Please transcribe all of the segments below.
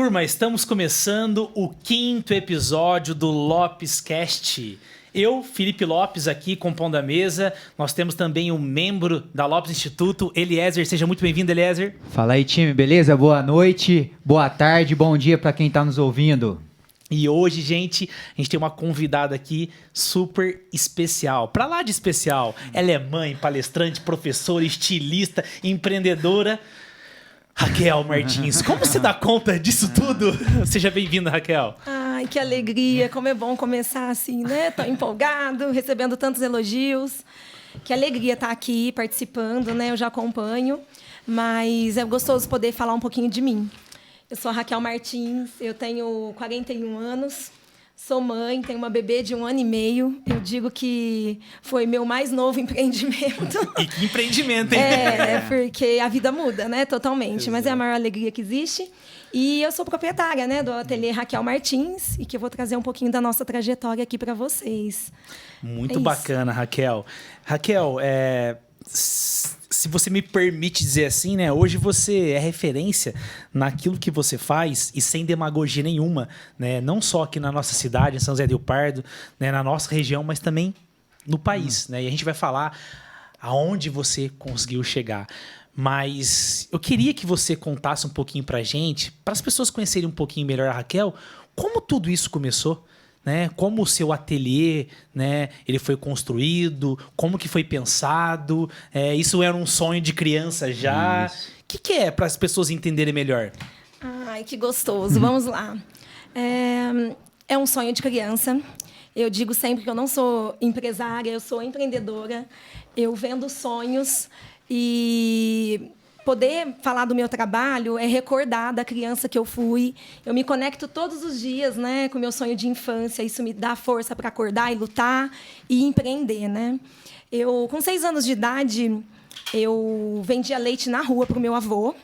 Turma, estamos começando o 5º episódio do Lopes Cast. Eu, Felipe Lopes, aqui compondo a mesa. Nós temos também um membro da Lopes Instituto, Eliezer. Seja muito bem-vindo, Eliezer. Fala aí, time, beleza? Boa noite, boa tarde, bom dia para quem tá nos ouvindo. E hoje, gente, a gente tem uma convidada aqui super especial. Pra lá de especial, ela é mãe, palestrante, professora, estilista, empreendedora. Raquel Martins, como você dá conta disso tudo? Seja bem-vinda, Raquel. Ai, que alegria, como é bom começar assim, né? Tô empolgado, recebendo tantos elogios. Que alegria estar aqui participando, né? Eu já acompanho, mas é gostoso poder falar um pouquinho de mim. Eu sou a Raquel Martins, eu tenho 41 anos, sou mãe, tenho uma bebê de 1 ano e meio. Eu digo que foi meu mais novo empreendimento. E que empreendimento, hein? Porque a vida muda, né? Totalmente. Exato. Mas é a maior alegria que existe. E eu sou proprietária, né, do ateliê Raquel Martins e que eu vou trazer um pouquinho da nossa trajetória aqui para vocês. Muito bacana, Raquel. Raquel, se você me permite dizer assim, né? Hoje você é referência naquilo que você faz e sem demagogia nenhuma, né? Não só aqui na nossa cidade, em São José do Rio Pardo, né? Na nossa região, mas também no país, né? E a gente vai falar aonde você conseguiu chegar. Mas eu queria que você contasse um pouquinho pra gente, para as pessoas conhecerem um pouquinho melhor a Raquel, como tudo isso começou, né? Como o seu ateliê, né, ele foi construído, como que foi pensado, isso era um sonho de criança já. O que é para as pessoas entenderem melhor? Ai, que gostoso. Vamos lá. É um sonho de criança. Eu digo sempre que eu não sou empresária, eu sou empreendedora. Eu vendo sonhos. E poder falar do meu trabalho é recordar da criança que eu fui. Eu me conecto todos os dias, né, com o meu sonho de infância. Isso me dá força para acordar e lutar e empreender, né? Eu, com 6 anos de idade, eu vendia leite na rua para o meu avô.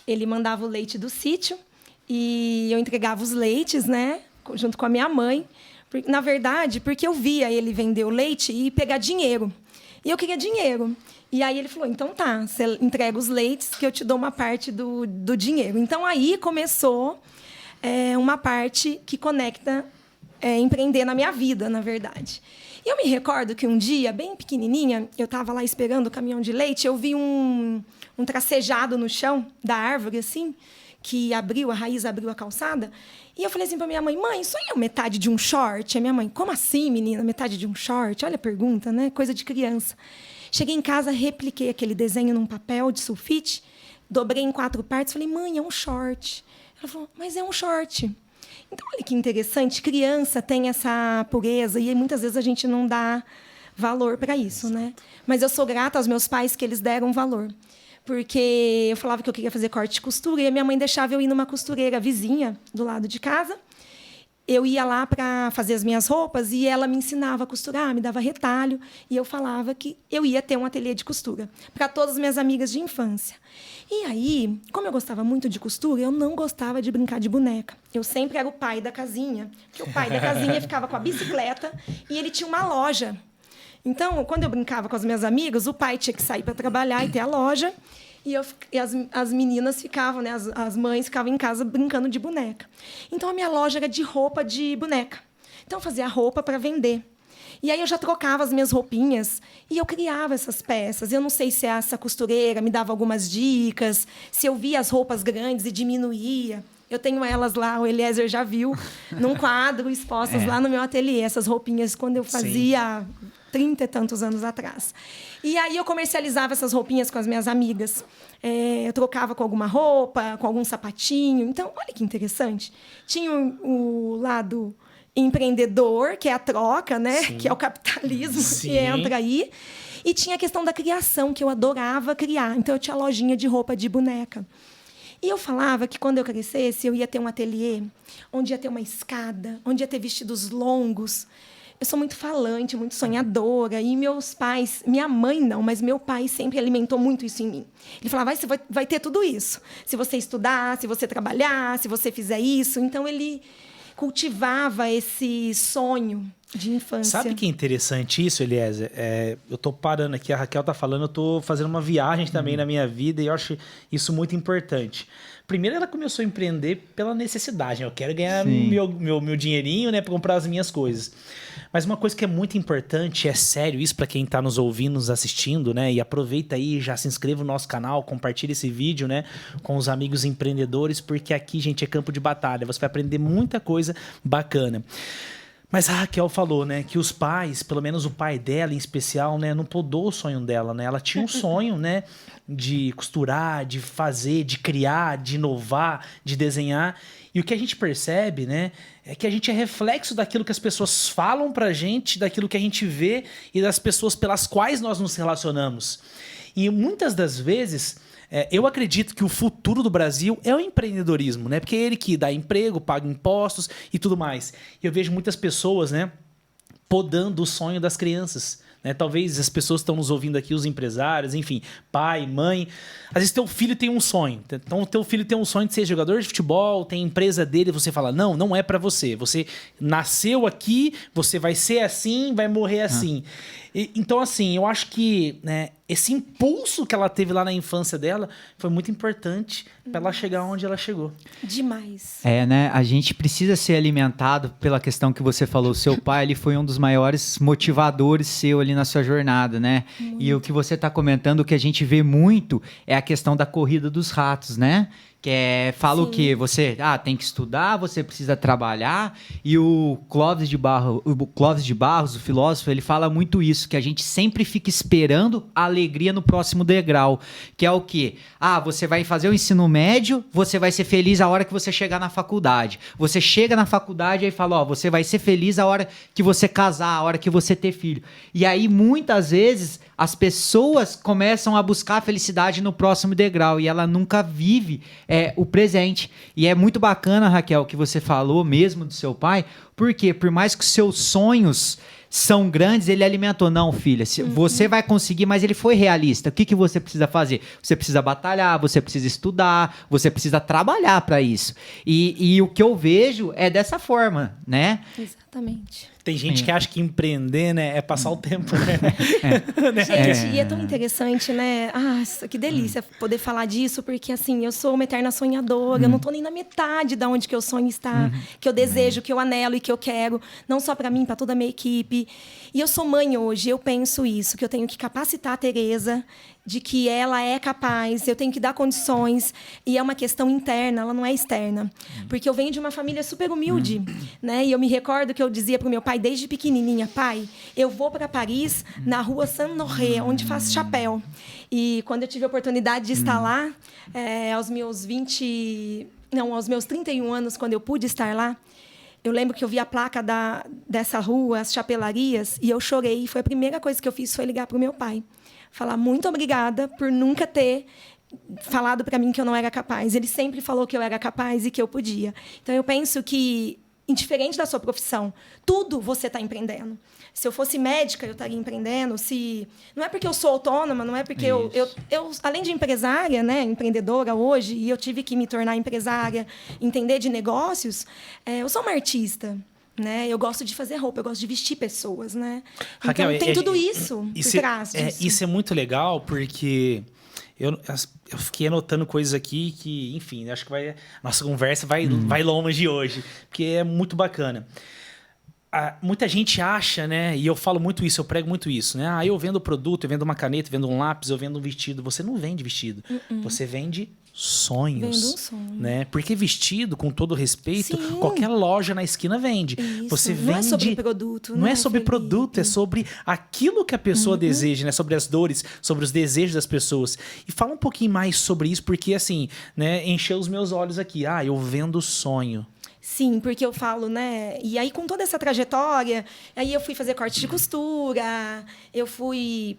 Ele mandava o leite do sítio e eu entregava os leites, né, junto com a minha mãe. Na verdade, porque eu via ele vender o leite e pegar dinheiro. E eu queria dinheiro. E aí ele falou, então tá, você entrega os leites que eu te dou uma parte do dinheiro. Então aí começou uma parte que conecta empreender na minha vida, na verdade. E eu me recordo que um dia, bem pequenininha, eu estava lá esperando o caminhão de leite, eu vi um tracejado no chão da árvore, assim, que abriu, a raiz abriu a calçada. E eu falei assim para minha mãe, isso aí é metade de um short? A minha mãe, como assim, menina, metade de um short? Olha a pergunta, né? Coisa de criança. Cheguei em casa, repliquei aquele desenho num papel de sulfite, dobrei em 4 partes, falei, mãe, é um short. Ela falou, mas é um short. Então, olha que interessante, criança tem essa pureza e muitas vezes a gente não dá valor para isso, né? Mas eu sou grata aos meus pais que eles deram valor. Porque eu falava que eu queria fazer corte e costura e a minha mãe deixava eu ir numa costureira vizinha do lado de casa. Eu ia lá para fazer as minhas roupas e ela me ensinava a costurar, me dava retalho. E eu falava que eu ia ter um ateliê de costura para todas as minhas amigas de infância. E aí, como eu gostava muito de costura, eu não gostava de brincar de boneca. Eu sempre era o pai da casinha, porque o pai da casinha ficava com a bicicleta e ele tinha uma loja. Então, quando eu brincava com as minhas amigas, o pai tinha que sair para trabalhar e ter a loja. E as meninas ficavam, né, as mães ficavam em casa brincando de boneca. Então, a minha loja era de roupa de boneca. Então, eu fazia roupa para vender. E aí, eu já trocava as minhas roupinhas e eu criava essas peças. Eu não sei se essa costureira me dava algumas dicas, se eu via as roupas grandes e diminuía. Eu tenho elas lá, o Eliezer já viu, num quadro, expostas lá no meu ateliê. Essas roupinhas, quando eu fazia 30 e tantos anos atrás. E aí eu comercializava essas roupinhas com as minhas amigas. Eu trocava com alguma roupa, com algum sapatinho. Então, olha que interessante. Tinha o lado empreendedor, que é a troca, né? Sim. Que é o capitalismo que entra aí. E tinha a questão da criação, que eu adorava criar. Então, eu tinha lojinha de roupa de boneca. E eu falava que, quando eu crescesse, eu ia ter um ateliê onde ia ter uma escada, onde ia ter vestidos longos. Eu sou muito falante, muito sonhadora. E meus pais, minha mãe não, mas meu pai sempre alimentou muito isso em mim. Ele falava, você vai ter tudo isso. Se você estudar, se você trabalhar, se você fizer isso. Então, ele cultivava esse sonho de infância. Sabe que é interessante isso, Eliezer? Eu tô parando aqui, a Raquel tá falando, eu tô fazendo uma viagem também na minha vida e eu acho isso muito importante. Primeiro, ela começou a empreender pela necessidade, né? Eu quero ganhar meu dinheirinho, né, para comprar as minhas coisas. Mas uma coisa que é muito importante, é sério isso para quem tá nos ouvindo, nos assistindo, né? E aproveita aí, já se inscreva no nosso canal, compartilha esse vídeo, né, com os amigos empreendedores, porque aqui, gente, é campo de batalha. Você vai aprender muita coisa bacana. Mas a Raquel falou, né, que os pais, pelo menos o pai dela em especial, né, não podou o sonho dela, né? Ela tinha um sonho, né, de costurar, de fazer, de criar, de inovar, de desenhar. E o que a gente percebe, né, é que a gente é reflexo daquilo que as pessoas falam pra gente, daquilo que a gente vê e das pessoas pelas quais nós nos relacionamos. E muitas das vezes, eu acredito que o futuro do Brasil é o empreendedorismo, né? Porque é ele que dá emprego, paga impostos e tudo mais. E eu vejo muitas pessoas, né, podando o sonho das crianças. Né? Talvez as pessoas que estão nos ouvindo aqui, os empresários, enfim, pai, mãe. Às vezes teu filho tem um sonho. Então teu filho tem um sonho de ser jogador de futebol, tem a empresa dele, você fala, não é pra você. Você nasceu aqui, você vai ser assim, vai morrer assim. Então, assim, eu acho que, né, esse impulso que ela teve lá na infância dela foi muito importante para ela chegar onde ela chegou. Demais. Né? A gente precisa ser alimentado pela questão que você falou. Seu pai, ele foi um dos maiores motivadores seu ali na sua jornada, né? Muito. E o que você está comentando, o que a gente vê muito é a questão da corrida dos ratos, né? Que fala o quê? Você tem que estudar, você precisa trabalhar. E o Clóvis de Barros, o filósofo, ele fala muito isso, que a gente sempre fica esperando a alegria no próximo degrau. Que é o quê? Você vai fazer o ensino médio, você vai ser feliz a hora que você chegar na faculdade. Você chega na faculdade e fala, você vai ser feliz a hora que você casar, a hora que você ter filho. E aí, muitas vezes, as pessoas começam a buscar a felicidade no próximo degrau e ela nunca vive o presente. E é muito bacana, Raquel, que você falou mesmo do seu pai, porque por mais que os seus sonhos são grandes, ele alimentou. Não, filha, você vai conseguir, mas ele foi realista. O que você precisa fazer? Você precisa batalhar, você precisa estudar, você precisa trabalhar para isso. E o que eu vejo é dessa forma, né? Exatamente. Tem gente que acha que empreender, né, é passar o tempo, né? Gente, e é tão interessante, né? Que delícia poder falar disso, porque assim, eu sou uma eterna sonhadora, eu não tô nem na metade de onde que eu sonho estar, que eu desejo, que eu anelo e que eu quero, não só para mim, para toda a minha equipe. E eu sou mãe hoje, eu penso isso, que eu tenho que capacitar a Tereza, de que ela é capaz, eu tenho que dar condições, e é uma questão interna, ela não é externa. Porque eu venho de uma família super humilde, né? E eu me recordo que eu dizia pro meu pai desde pequenininha, pai, eu vou para Paris, na rua Saint-Honoré, onde faz chapéu. E quando eu tive a oportunidade de estar lá, aos meus 31 anos, quando eu pude estar lá, eu lembro que eu vi a placa dessa rua, as chapelarias, e eu chorei. Foi a primeira coisa que eu fiz, foi ligar pro meu pai. Falar muito obrigada por nunca ter falado para mim que eu não era capaz. Ele sempre falou que eu era capaz e que eu podia. Então, eu penso que, indiferente da sua profissão, tudo você está empreendendo. Se eu fosse médica, eu estaria empreendendo. Não é porque eu sou autônoma, não é porque eu além de empresária, né, empreendedora hoje, e eu tive que me tornar empresária, entender de negócios, eu sou uma artista. Né? Eu gosto de fazer roupa, eu gosto de vestir pessoas, né? Raquel, então tem tudo isso por trás disso. Isso é muito legal, porque eu fiquei anotando coisas aqui que, enfim, acho que nossa conversa vai longe hoje, porque é muito bacana. Muita gente acha, né? E eu falo muito isso, eu prego muito isso, né? Eu vendo produto, eu vendo uma caneta, eu vendo um lápis, eu vendo um vestido. Você não vende vestido, você vende sonhos. Vendo um sonho. Né? Porque vestido, com todo respeito, Sim. qualquer loja na esquina vende. Isso. Você vende. Não é sobre produto, não é sobre produto, é sobre aquilo que a pessoa deseja, né? Sobre as dores, sobre os desejos das pessoas. E fala um pouquinho mais sobre isso, porque assim, né, encheu os meus olhos aqui. Eu vendo sonho. Sim, porque eu falo, né? E aí, com toda essa trajetória, aí eu fui fazer corte de costura, eu fui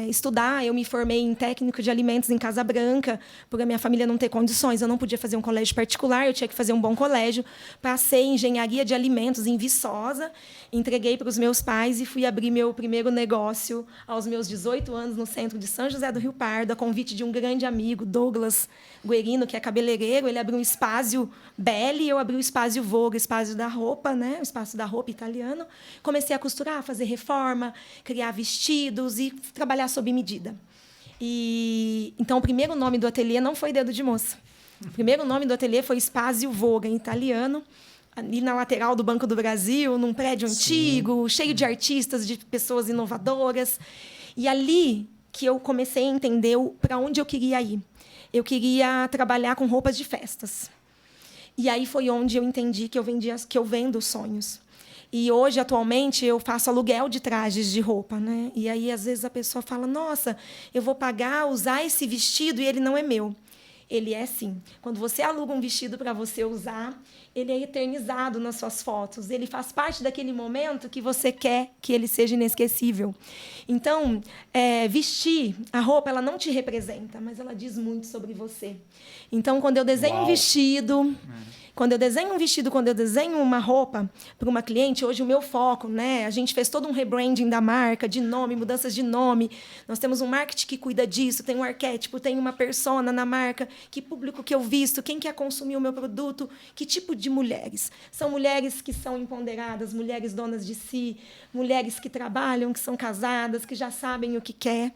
estudar. Eu me formei em técnico de alimentos em Casa Branca, por a minha família não ter condições. Eu não podia fazer um colégio particular, eu tinha que fazer um bom colégio. Passei em engenharia de alimentos em Viçosa, entreguei para os meus pais e fui abrir meu primeiro negócio aos meus 18 anos no centro de São José do Rio Pardo, a convite de um grande amigo, Douglas Guerino, que é cabeleireiro. Ele abriu um espaço Belli, eu abri o espaço Vogue, espaço da roupa, né? O espaço da roupa italiano. Comecei a costurar, fazer reforma, criar vestidos e trabalhar sob medida. Então, o primeiro nome do ateliê não foi Dedo de Moça. O primeiro nome do ateliê foi Spazio Voga, em italiano, ali na lateral do Banco do Brasil, num prédio antigo, cheio de artistas, de pessoas inovadoras. E ali que eu comecei a entender para onde eu queria ir. Eu queria trabalhar com roupas de festas. E aí foi onde eu entendi que eu vendo sonhos. E hoje, atualmente, eu faço aluguel de trajes de roupa, né? E aí, às vezes, a pessoa fala, nossa, eu vou usar esse vestido e ele não é meu. Ele é sim. Quando você aluga um vestido para você usar, ele é eternizado nas suas fotos. Ele faz parte daquele momento que você quer que ele seja inesquecível. Então, vestir a roupa, ela não te representa, mas ela diz muito sobre você. Então, quando eu desenho um vestido... Quando eu desenho uma roupa para uma cliente, hoje o meu foco, né? A gente fez todo um rebranding da marca, de nome, mudanças de nome. Nós temos um marketing que cuida disso, tem um arquétipo, tem uma persona na marca, que público que eu visto, quem quer consumir o meu produto, que tipo de mulheres. São mulheres que são empoderadas, mulheres donas de si, mulheres que trabalham, que são casadas, que já sabem o que quer.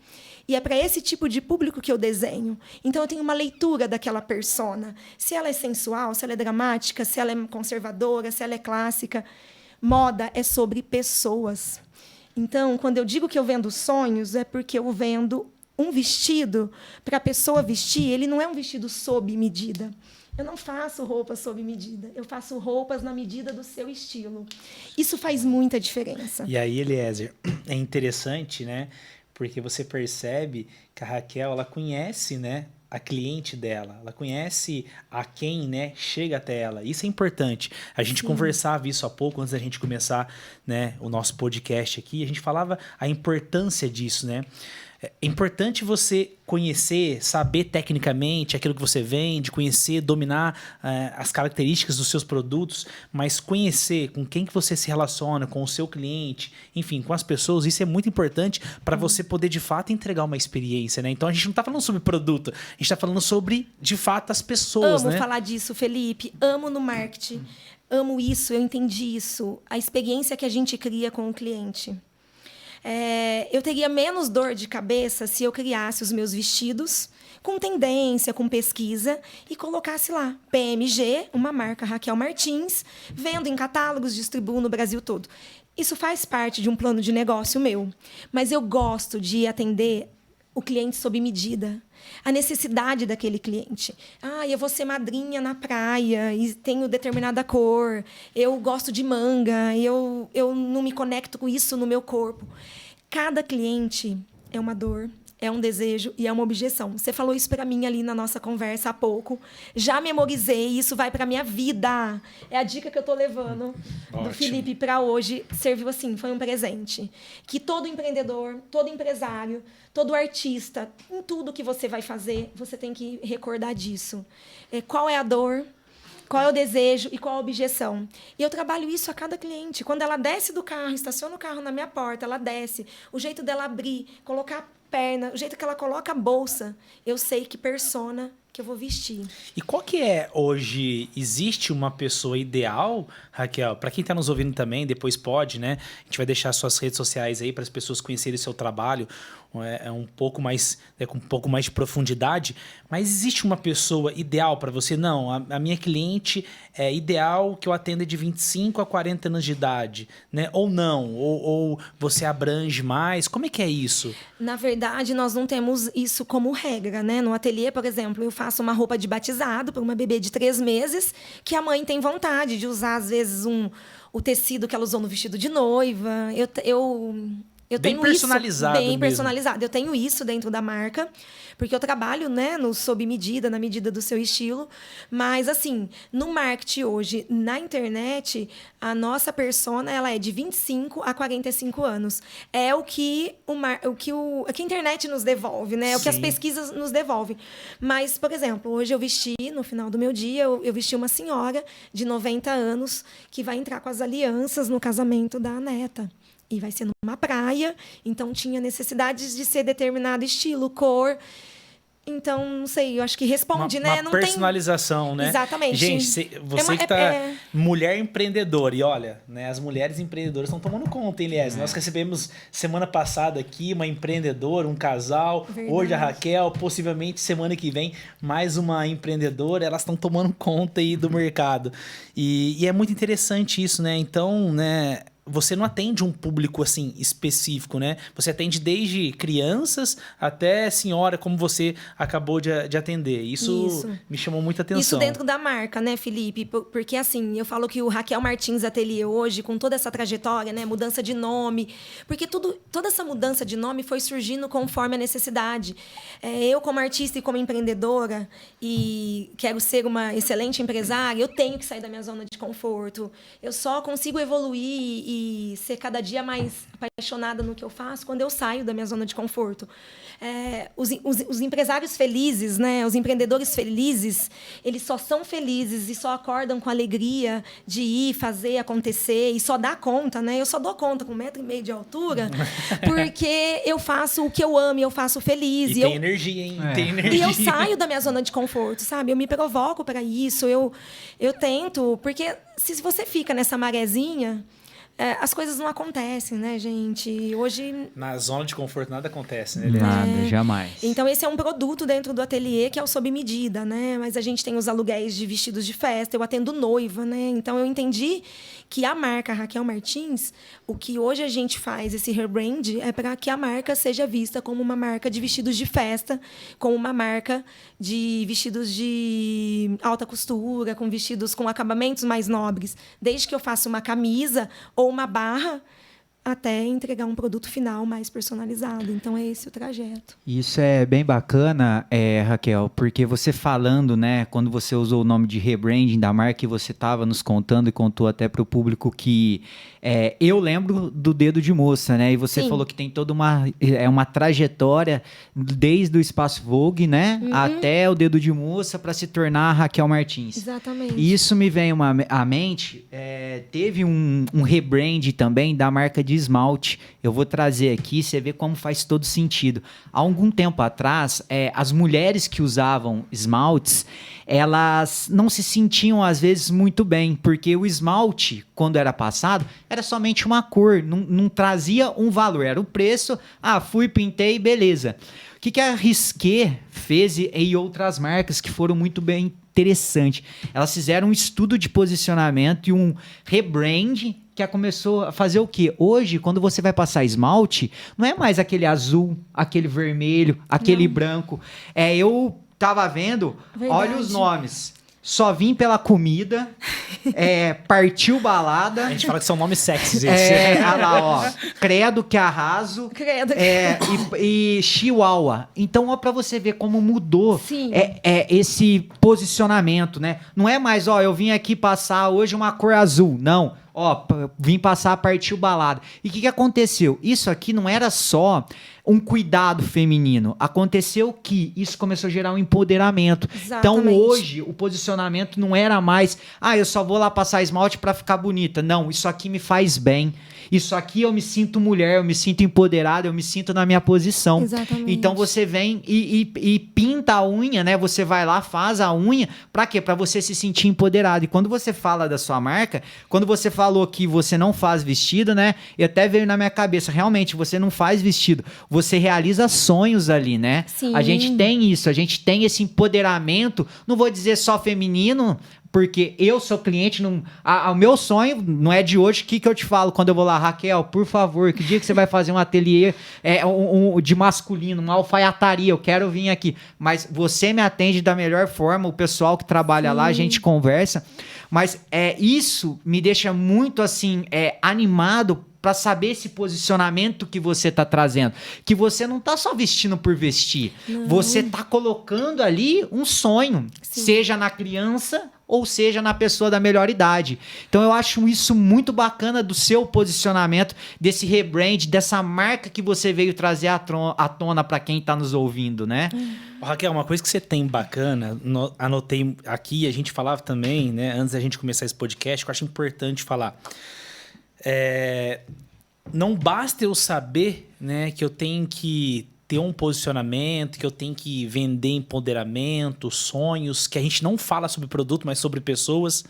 E é para esse tipo de público que eu desenho. Então, eu tenho uma leitura daquela persona. Se ela é sensual, se ela é dramática, se ela é conservadora, se ela é clássica. Moda é sobre pessoas. Então, quando eu digo que eu vendo sonhos, é porque eu vendo um vestido para a pessoa vestir. Ele não é um vestido sob medida. Eu não faço roupas sob medida. Eu faço roupas na medida do seu estilo. Isso faz muita diferença. E aí, Eliezer, é interessante, né? Porque você percebe que a Raquel, ela conhece, né, a cliente dela, ela conhece a quem, né, chega até ela. Isso é importante. A gente conversava isso há pouco, antes da gente começar, né, o nosso podcast aqui, a gente falava a importância disso, né? É importante você conhecer, saber tecnicamente aquilo que você vende, conhecer, dominar as características dos seus produtos, mas conhecer com quem que você se relaciona, com o seu cliente, enfim, com as pessoas, isso é muito importante para você poder, de fato, entregar uma experiência, né? Então, a gente não está falando sobre produto, a gente está falando sobre, de fato, as pessoas, né? Amo falar disso, Felipe. Amo no marketing. Amo isso, eu entendi isso. A experiência que a gente cria com o cliente. Eu teria menos dor de cabeça se eu criasse os meus vestidos com tendência, com pesquisa, e colocasse lá, PMG, uma marca Raquel Martins, vendo em catálogos, distribuo no Brasil todo. Isso faz parte de um plano de negócio meu, mas eu gosto de atender o cliente sob medida, a necessidade daquele cliente. Eu vou ser madrinha na praia e tenho determinada cor, eu gosto de manga, eu não me conecto com isso no meu corpo. Cada cliente é uma dor, é um desejo e é uma objeção. Você falou isso para mim ali na nossa conversa há pouco. Já memorizei, isso vai para a minha vida. É a dica que eu estou levando do Felipe para hoje. Serviu assim, foi um presente. Que todo empreendedor, todo empresário, todo artista, em tudo que você vai fazer, você tem que recordar disso. Qual é a dor? Qual é o desejo e qual a objeção? E eu trabalho isso a cada cliente. Quando ela desce do carro, estaciona o carro na minha porta, ela desce. O jeito dela abrir, colocar a perna, o jeito que ela coloca a bolsa, eu sei que persona que eu vou vestir. E qual que é hoje, existe uma pessoa ideal, Raquel, para quem está nos ouvindo também, depois pode, né? A gente vai deixar suas redes sociais aí para as pessoas conhecerem o seu trabalho, um pouco mais, com um pouco mais de profundidade, mas existe uma pessoa ideal para você? Não, a minha cliente é ideal que eu atenda de 25 a 40 anos de idade, né? Ou não, ou você abrange mais, como é que é isso? Na verdade, nós não temos isso como regra, né? No ateliê, por exemplo, eu faço uma roupa de batizado para uma bebê de 3 meses, que a mãe tem vontade de usar, às vezes, o tecido que ela usou no vestido de noiva. Eu Bem tenho personalizado isso, bem mesmo. personalizado. Eu tenho isso dentro da marca, porque eu trabalho, né, no sob medida, na medida do seu estilo. Mas, assim, no marketing hoje, na internet, a nossa persona, ela é de 25 a 45 anos. É o que a internet nos devolve, né? É o que as Sim. pesquisas nos devolvem. Mas, por exemplo, hoje eu vesti, no final do meu dia, eu vesti uma senhora de 90 anos que vai entrar com as alianças no casamento da neta. E vai ser numa praia, então tinha necessidades de ser determinado estilo, cor. Então, não sei, eu acho que responde, né? Uma Não personalização, né? Exatamente. Gente, você que tá é- mulher empreendedora, e olha, né, as mulheres empreendedoras estão tomando conta, hein, Lies? Nós recebemos semana passada aqui uma empreendedora, um casal, Verdade. hoje a Raquel, possivelmente semana que vem mais uma empreendedora, elas estão tomando conta aí do mercado. E é muito interessante isso, né? Então, né, você não atende um público assim específico, né? Você atende desde crianças até senhora, como você acabou de atender. Isso me chamou muita atenção. Isso dentro da marca, né, Felipe? Porque, assim, eu falo que o Raquel Martins Ateliê hoje, com toda essa trajetória, né, mudança de nome, porque toda essa mudança de nome foi surgindo conforme a necessidade. Eu, como artista e como empreendedora, e quero ser uma excelente empresária, eu tenho que sair da minha zona de conforto. Eu só consigo evoluir e ser cada dia mais apaixonada no que eu faço quando eu saio da minha zona de conforto. Os empresários felizes, né, os empreendedores felizes, eles só são felizes e só acordam com alegria de ir, fazer, acontecer e só dá conta, né? Eu só dou conta com 1,5 m de altura porque eu faço o que eu amo e eu faço feliz. E tem energia, hein? Tem energia. E eu saio da minha zona de conforto, sabe? Eu me provoco para isso, eu tento, porque se você fica nessa marezinha, as coisas não acontecem, né, gente? Hoje... Na zona de conforto nada acontece, né? Nada, jamais. Então, esse é um produto dentro do ateliê que é o sob medida, né? Mas a gente tem os aluguéis de vestidos de festa, eu atendo noiva, né? Então, eu entendi que a marca Raquel Martins, o que hoje a gente faz, esse rebrand, é para que a marca seja vista como uma marca de vestidos de festa, como uma marca de vestidos de alta costura, com vestidos com acabamentos mais nobres. Desde que eu faça uma camisa ou uma barra, até entregar um produto final mais personalizado. Então, é esse o trajeto. Isso é bem bacana, Raquel, porque você falando, né, quando você usou o nome de rebranding da marca, você estava nos contando e contou até para o público que eu lembro do Dedo de Moça, né? E você Sim. falou que tem toda uma trajetória desde o Espaço Vogue, né, até o Dedo de Moça para se tornar a Raquel Martins. Exatamente. E isso me vem à mente. Teve um rebrand também da marca de esmalte. Eu vou trazer aqui, você vê como faz todo sentido. Há algum tempo atrás, as mulheres que usavam esmaltes, elas não se sentiam, às vezes, muito bem, porque o esmalte, quando era passado, era somente uma cor, não trazia um valor, era o preço, fui, pintei, beleza. O que a Risqué fez e outras marcas que foram muito bem interessantes? Elas fizeram um estudo de posicionamento e um rebrand que começou a fazer o quê? Hoje, quando você vai passar esmalte, não é mais aquele azul, aquele vermelho, aquele branco. Eu tava vendo, Verdade. olha os nomes. Só vim pela comida, partiu balada. A gente fala que são nomes sexys. Olha lá, ó. Credo que arraso. Credo. E Chihuahua. Então, ó, pra você ver como mudou Sim. esse posicionamento, né? Não é mais, eu vim aqui passar hoje uma cor azul. Não. Vim passar a partir balada. E o que aconteceu? Isso aqui não era só um cuidado feminino. Aconteceu que isso começou a gerar um empoderamento. Exatamente. Então, hoje, o posicionamento não era mais, eu só vou lá passar esmalte pra ficar bonita. Não, isso aqui me faz bem. Isso aqui eu me sinto mulher, eu me sinto empoderada, eu me sinto na minha posição. Exatamente. Então, você vem e pinta a unha, né? Você vai lá, faz a unha. Pra quê? Pra você se sentir empoderado. E quando você fala da sua marca, quando você falou que você não faz vestido, né? E até veio na minha cabeça, realmente, você não faz vestido. Você realiza sonhos ali, né? Sim. A gente tem isso, a gente tem esse empoderamento, não vou dizer só feminino, porque eu sou cliente, o meu sonho não é de hoje. O que eu te falo quando eu vou lá? Raquel, por favor, que dia que você vai fazer um ateliê de masculino, uma alfaiataria, eu quero vir aqui. Mas você me atende da melhor forma, o pessoal que trabalha lá, a gente conversa. Mas isso me deixa muito assim animado para saber esse posicionamento que você tá trazendo. Que você não tá só vestindo por vestir. Não. Você tá colocando ali um sonho, Sim. seja na criança ou seja na pessoa da melhor idade. Então eu acho isso muito bacana do seu posicionamento, desse rebrand, dessa marca que você veio trazer à tona para quem tá nos ouvindo, né? Raquel, uma coisa que você tem bacana, anotei aqui, a gente falava também, né, antes da gente começar esse podcast, que eu acho importante falar. Não basta eu saber, né, que eu tenho que ter um posicionamento, que eu tenho que vender empoderamento, sonhos, que a gente não fala sobre produto, mas sobre pessoas.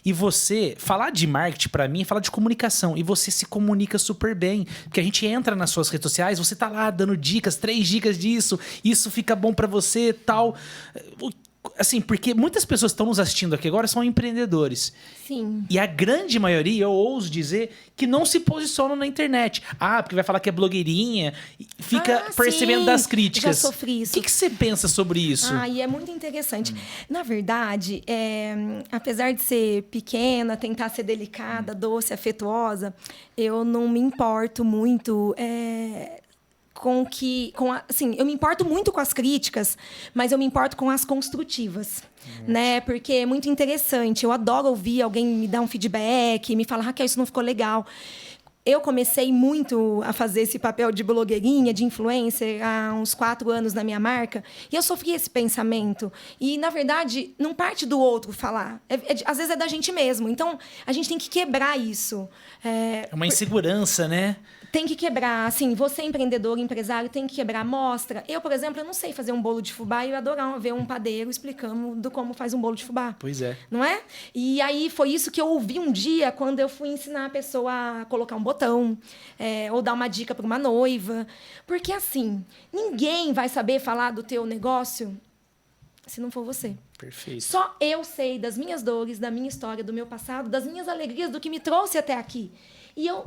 E você, falar de marketing para mim é falar de comunicação. E você se comunica super bem. Porque a gente entra nas suas redes sociais, você tá lá dando dicas, 3 dicas disso, isso fica bom para você, tal. Assim, porque muitas pessoas que estão nos assistindo aqui agora são empreendedores. Sim. E a grande maioria, eu ouso dizer, que não se posicionam na internet. Porque vai falar que é blogueirinha, fica percebendo sim. das críticas. Já sofri isso. O que você pensa sobre isso? E é muito interessante. Na verdade, apesar de ser pequena, tentar ser delicada, doce, afetuosa, eu não me importo muito... eu me importo muito com as críticas, mas eu me importo com as construtivas, né? Porque é muito interessante. Eu adoro ouvir alguém me dar um feedback, me falar, Raquel, isso não ficou legal. Eu comecei muito a fazer esse papel de blogueirinha, de influencer, há uns 4 anos na minha marca. E eu sofri esse pensamento. E, na verdade, não parte do outro falar. Às vezes é da gente mesmo. Então, a gente tem que quebrar isso. É uma insegurança, né? Tem que quebrar. Assim, você empreendedor, empresário, tem que quebrar. Mostra. Eu, por exemplo, eu não sei fazer um bolo de fubá e eu adorava ver um padeiro explicando como faz um bolo de fubá. Pois é. Não é? E aí foi isso que eu ouvi um dia quando eu fui ensinar a pessoa a colocar um botão, ou dar uma dica para uma noiva. Porque, assim, ninguém vai saber falar do teu negócio se não for você. Perfeito. Só eu sei das minhas dores, da minha história, do meu passado, das minhas alegrias, do que me trouxe até aqui. E eu...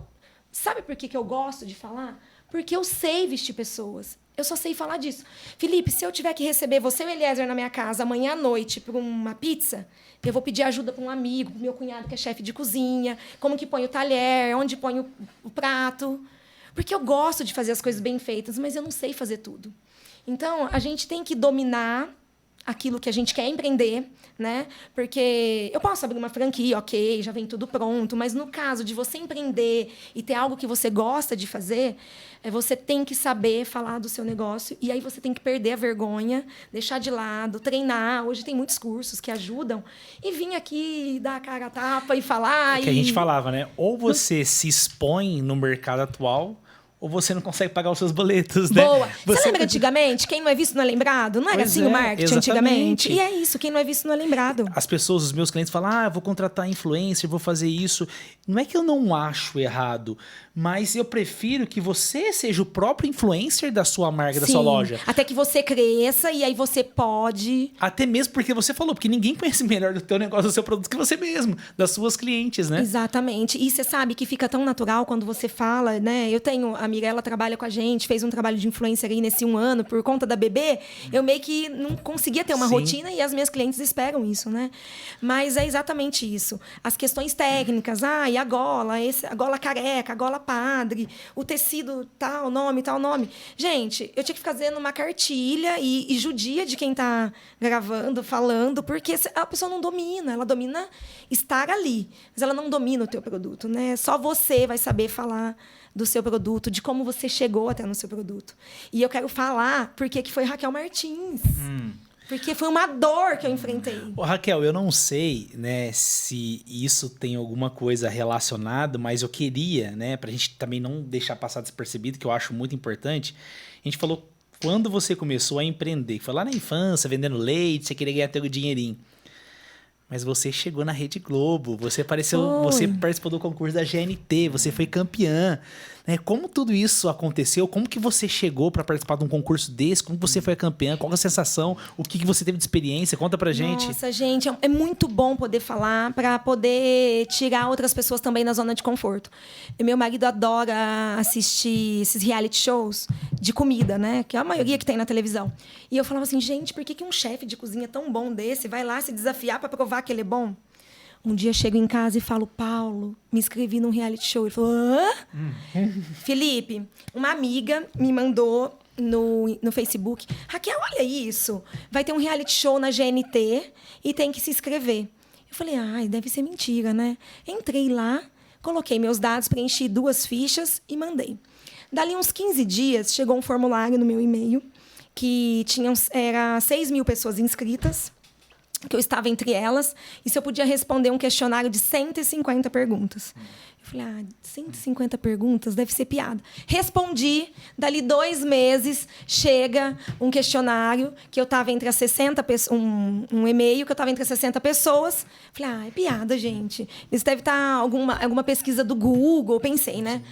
Sabe por que eu gosto de falar? Porque eu sei vestir pessoas. Eu só sei falar disso. Felipe, se eu tiver que receber você e o Eliezer na minha casa amanhã à noite por uma pizza, eu vou pedir ajuda para um amigo, para o meu cunhado que é chefe de cozinha, como que põe o talher, onde põe o prato. Porque eu gosto de fazer as coisas bem feitas, mas eu não sei fazer tudo. Então, a gente tem que dominar aquilo que a gente quer empreender, né? Porque eu posso abrir uma franquia, ok, já vem tudo pronto, mas no caso de você empreender e ter algo que você gosta de fazer, você tem que saber falar do seu negócio e aí você tem que perder a vergonha, deixar de lado, treinar. Hoje tem muitos cursos que ajudam e vir aqui dar a cara a tapa e falar. Que a gente falava, né? Ou você se expõe no mercado atual, ou você não consegue pagar os seus boletos, né? Boa. Você lembra antigamente? Quem não é visto não é lembrado? Não era assim o marketing antigamente? E é isso, quem não é visto não é lembrado. As pessoas, os meus clientes falam, eu vou contratar influencer, vou fazer isso. Não é que eu não acho errado, mas eu prefiro que você seja o próprio influencer da sua marca, da sua loja. Até que você cresça e aí você pode... Até mesmo porque você falou, porque ninguém conhece melhor do teu negócio, do seu produto que você mesmo, das suas clientes, né? Exatamente. E você sabe que fica tão natural quando você fala, né? Eu tenho... A Mirella trabalha com a gente, fez um trabalho de influencer aí nesse 1 ano por conta da bebê. Eu meio que não conseguia ter uma rotina e as minhas clientes esperam isso, né? Mas é exatamente isso. As questões técnicas, e a gola careca, a gola padre, o tecido tal nome, tal nome. Gente, eu tinha que ficar fazendo uma cartilha e judia de quem está gravando, falando, porque a pessoa não domina, ela domina estar ali, mas ela não domina o teu produto, né? Só você vai saber falar do seu produto, de como você chegou até no seu produto. E eu quero falar porque que foi Raquel Martins. Porque foi uma dor que eu enfrentei. Raquel, eu não sei, né, se isso tem alguma coisa relacionada, mas eu queria, né, pra gente também não deixar passar despercebido, que eu acho muito importante. A gente falou quando você começou a empreender, foi lá na infância, vendendo leite, você queria ganhar teu dinheirinho. Mas você chegou na Rede Globo, você participou do concurso da GNT, você foi campeã. Né? Como tudo isso aconteceu? Como que você chegou para participar de um concurso desse? Como você foi a campeã? Qual a sensação? O que você teve de experiência? Conta pra gente. Nossa, gente, é muito bom poder falar para poder tirar outras pessoas também na zona de conforto. Meu marido adora assistir esses reality shows de comida, né? Que é a maioria que tem na televisão. E eu falava assim, gente, por que um chefe de cozinha tão bom desse vai lá se desafiar para provar que ele é bom? Um dia chego em casa e falo, Paulo, me inscrevi num reality show. Ele falou, hã? Felipe, uma amiga me mandou no Facebook, Raquel, olha isso, vai ter um reality show na GNT e tem que se inscrever. Eu falei, ai, deve ser mentira, né? Entrei lá, coloquei meus dados, preenchi 2 fichas e mandei. Dali uns 15 dias, chegou um formulário no meu e-mail que era 6 mil pessoas inscritas, que eu estava entre elas, e se eu podia responder um questionário de 150 perguntas. Eu falei, 150 perguntas, deve ser piada. Respondi, dali 2 meses, chega um questionário que eu estava entre as 60 pessoas, um e-mail que eu estava entre as 60 pessoas. Falei, é piada, gente. Isso deve estar alguma pesquisa do Google, pensei, né?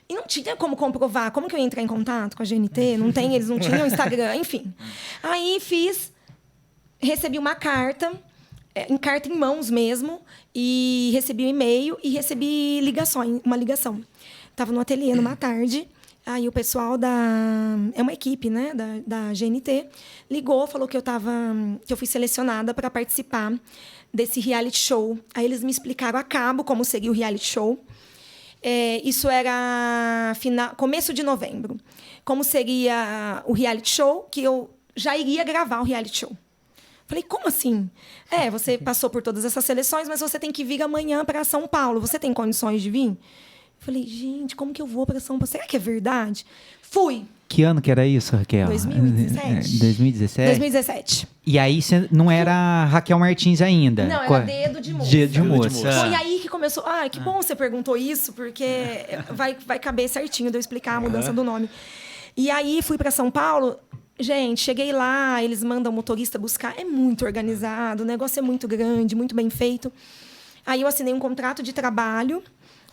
E não tinha como comprovar. Como que eu ia entrar em contato com a GNT? Eles não tinham Instagram, enfim. Aí recebi uma carta em mãos mesmo, e recebi um e-mail e recebi uma ligação. Estava no ateliê numa tarde, aí o pessoal é uma equipe, né, da GNT, ligou, falou que eu fui selecionada para participar desse reality show. Aí eles me explicaram a cabo como seria o reality show. Isso era começo de novembro. Como seria o reality show, que eu já iria gravar o reality show. Falei, como assim? Você passou por todas essas seleções, mas você tem que vir amanhã para São Paulo. Você tem condições de vir? Falei, gente, como que eu vou para São Paulo? Será que é verdade? Fui. Que ano que era isso, Raquel? 2017. 2017? 2017. E aí você não era Raquel Martins ainda? Não, era Dedo de Moça. Dedo de Moça. Foi aí que começou. Que bom você perguntou isso, porque vai caber certinho de eu explicar a mudança do nome. E aí fui para São Paulo. Gente, cheguei lá, eles mandam o motorista buscar. É muito organizado, o negócio é muito grande, muito bem feito. Aí eu assinei um contrato de trabalho,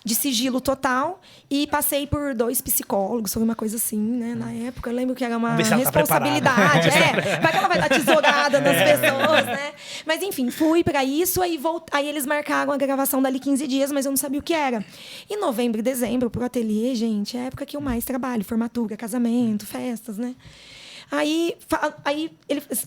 de sigilo total, e passei por 2 psicólogos, foi uma coisa assim, né? Na época, eu lembro que era uma responsabilidade. Vai que ela vai dar tesourada nas pessoas, né? Mas, enfim, fui para isso, aí eles marcaram a gravação dali 15 dias, mas eu não sabia o que era. Em novembro e dezembro, pro ateliê, gente, é a época que eu mais trabalho, formatura, casamento, festas, né? Aí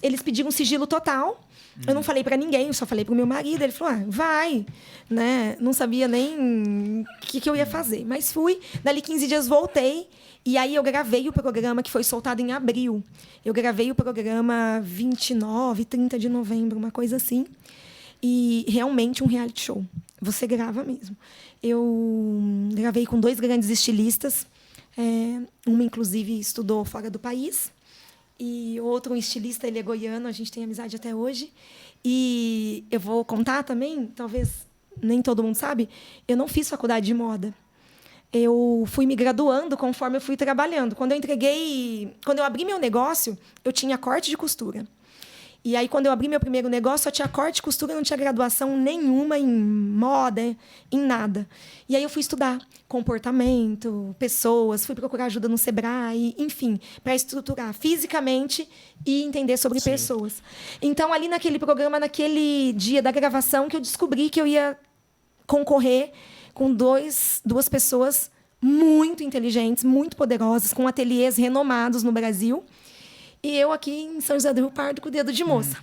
eles pediram um sigilo total. Eu não falei para ninguém, eu só falei pro meu marido. Ele falou, vai, né? Não sabia nem o que eu ia fazer. Mas fui, dali 15 dias voltei. E aí eu gravei o programa que foi soltado em abril. Eu gravei o programa 29, 30 de novembro, uma coisa assim. E realmente um reality show. Você grava mesmo. Eu gravei com 2 grandes estilistas. Uma, inclusive, estudou fora do país. E outro, um estilista, ele é goiano, a gente tem amizade até hoje. E eu vou contar também, talvez nem todo mundo sabe, eu não fiz faculdade de moda. Eu fui me graduando conforme eu fui trabalhando. Quando eu abri meu negócio, eu tinha corte de costura. E aí, quando eu abri meu primeiro negócio, só tinha corte e costura, não tinha graduação nenhuma em moda, em nada. E aí eu fui estudar comportamento, pessoas, fui procurar ajuda no Sebrae, enfim, para estruturar fisicamente e entender sobre pessoas. Então, ali naquele programa, naquele dia da gravação, que eu descobri que eu ia concorrer com duas pessoas muito inteligentes, muito poderosas, com ateliês renomados no Brasil. E eu aqui em São José do Rio Pardo com o Dedo de Moça.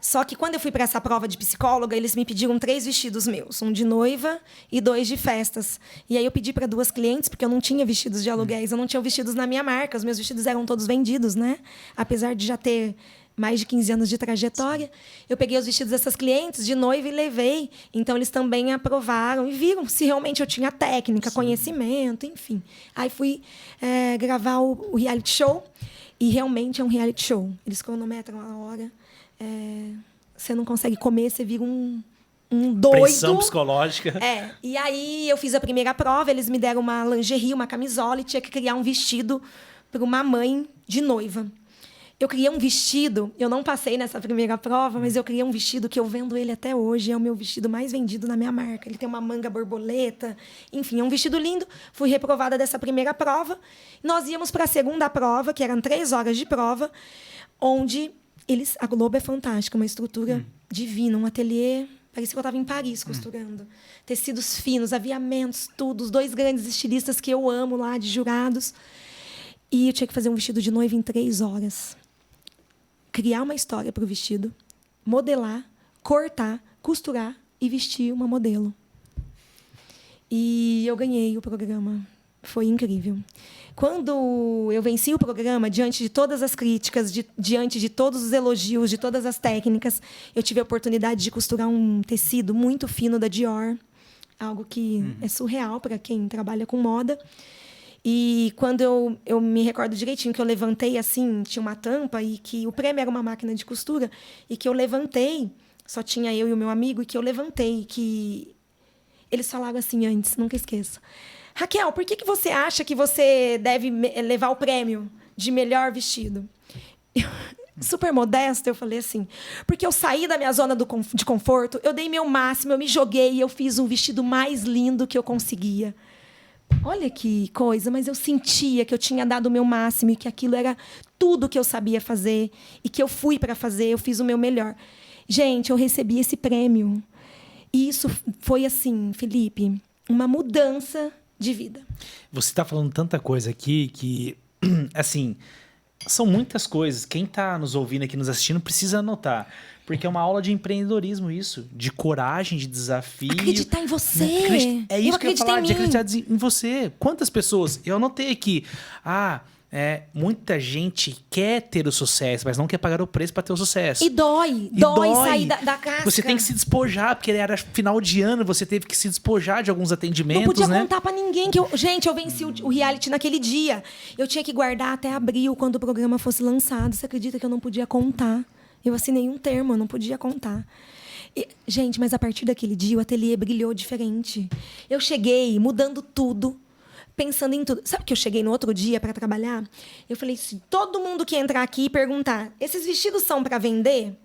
Só que quando eu fui para essa prova de psicóloga, eles me pediram 3 vestidos meus. Um de noiva e 2 de festas. E aí eu pedi para 2 clientes, porque eu não tinha vestidos de aluguéis. Eu não tinha vestidos na minha marca. Os meus vestidos eram todos vendidos, né? Apesar de já ter mais de 15 anos de trajetória. Eu peguei os vestidos dessas clientes de noiva e levei. Então, eles também aprovaram e viram se realmente eu tinha técnica, conhecimento, enfim. Aí fui gravar o reality show. E realmente é um reality show. Eles cronometram a hora. Você não consegue comer, você vira um doido. Pressão psicológica. E aí eu fiz a primeira prova, eles me deram uma lingerie, uma camisola, e tinha que criar um vestido para uma mãe de noiva. Eu criei um vestido, eu não passei nessa primeira prova, mas eu criei um vestido que eu vendo ele até hoje, é o meu vestido mais vendido na minha marca. Ele tem uma manga borboleta, enfim, é um vestido lindo. Fui reprovada dessa primeira prova. Nós íamos para a segunda prova, que eram 3 horas de prova, onde a Globo é fantástica, uma estrutura divina, um ateliê, parecia que eu estava em Paris costurando. Tecidos finos, aviamentos, tudo, os 2 grandes estilistas que eu amo lá, de jurados. E eu tinha que fazer um vestido de noiva em 3 horas. Criar uma história para o vestido, modelar, cortar, costurar e vestir uma modelo. E eu ganhei o programa. Foi incrível. Quando eu venci o programa, diante de todas as críticas, diante de todos os elogios, de todas as técnicas, eu tive a oportunidade de costurar um tecido muito fino da Dior, algo que é surreal para quem trabalha com moda. E quando eu me recordo direitinho que eu levantei assim, tinha uma tampa e que o prêmio era uma máquina de costura e que eu levantei, só tinha eu e o meu amigo, e que eu levantei, que eles falaram assim antes, nunca esqueço. Raquel, por que você acha que você deve levar o prêmio de melhor vestido? Super modesta, eu falei assim, porque eu saí da minha zona de conforto, eu dei meu máximo, eu me joguei e eu fiz um vestido mais lindo que eu conseguia. Olha que coisa, mas eu sentia que eu tinha dado o meu máximo e que aquilo era tudo que eu sabia fazer e que eu fui para fazer, eu fiz o meu melhor. Gente, eu recebi esse prêmio. E isso foi assim, Felipe, uma mudança de vida. Você está falando tanta coisa aqui que, assim, são muitas coisas. Quem está nos ouvindo aqui, nos assistindo, precisa anotar. Porque é uma aula de empreendedorismo isso. De coragem, de desafio. Acreditar em você. Né? É isso que eu ia falar, de acreditar em você. Quantas pessoas... Eu anotei aqui. Muita gente quer ter o sucesso, mas não quer pagar o preço para ter o sucesso. E dói sair da casca. Você tem que se despojar, porque era final de ano, você teve que se despojar de alguns atendimentos, não podia né? contar pra ninguém que eu venci o reality naquele dia. Eu tinha que guardar até abril, quando o programa fosse lançado. Você acredita que eu não podia contar? Eu assinei um termo, eu não podia contar. Gente, mas a partir daquele dia o ateliê brilhou diferente. Eu cheguei mudando tudo, pensando em tudo. Sabe que eu cheguei no outro dia para trabalhar? Eu falei assim, todo mundo que entrar aqui e perguntar, esses vestidos são para vender?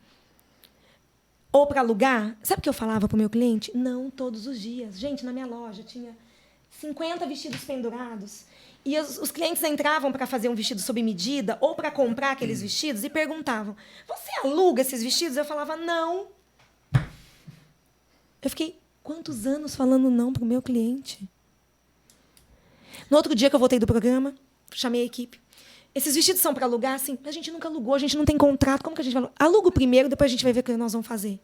Ou para alugar? Sabe o que eu falava para o meu cliente? Não, todos os dias. Gente, na minha loja tinha 50 vestidos pendurados. E os clientes entravam para fazer um vestido sob medida ou para comprar aqueles vestidos e perguntavam, você aluga esses vestidos? Eu falava, não. Eu fiquei quantos anos falando não para o meu cliente? No outro dia que eu voltei do programa, chamei a equipe. Esses vestidos são para alugar? Sim. A gente nunca alugou, a gente não tem contrato. Como que a gente vai alugar? Aluga o primeiro, depois a gente vai ver o que nós vamos fazer.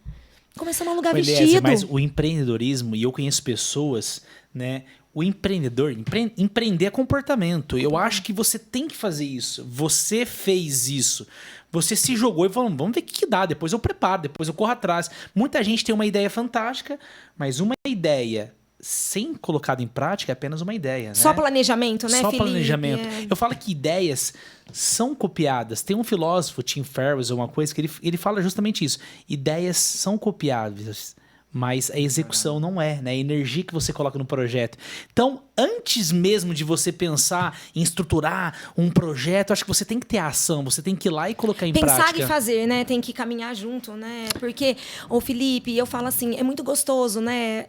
Começamos a alugar vestido. Mas o empreendedorismo, e eu conheço pessoas, né? O empreendedor, empreender é comportamento. Eu acho que você tem que fazer isso. Você fez isso. Você se jogou e falou, vamos ver o que dá. Depois eu preparo, depois eu corro atrás. Muita gente tem uma ideia fantástica, mas uma ideia sem colocada em prática é apenas uma ideia, né? Só planejamento, né, Só Felipe? planejamento. Eu falo que ideias são copiadas. Tem um filósofo, Tim Ferriss, ou uma coisa, que ele fala justamente isso. Ideias são copiáveis, mas a execução não é, né? A energia que você coloca no projeto. Então, antes mesmo de você pensar em estruturar um projeto, acho que você tem que ter a ação, você tem que ir lá e colocar em prática. Pensar e fazer, né? Tem que caminhar junto, né? Porque, Felipe, eu falo assim, é muito gostoso, né?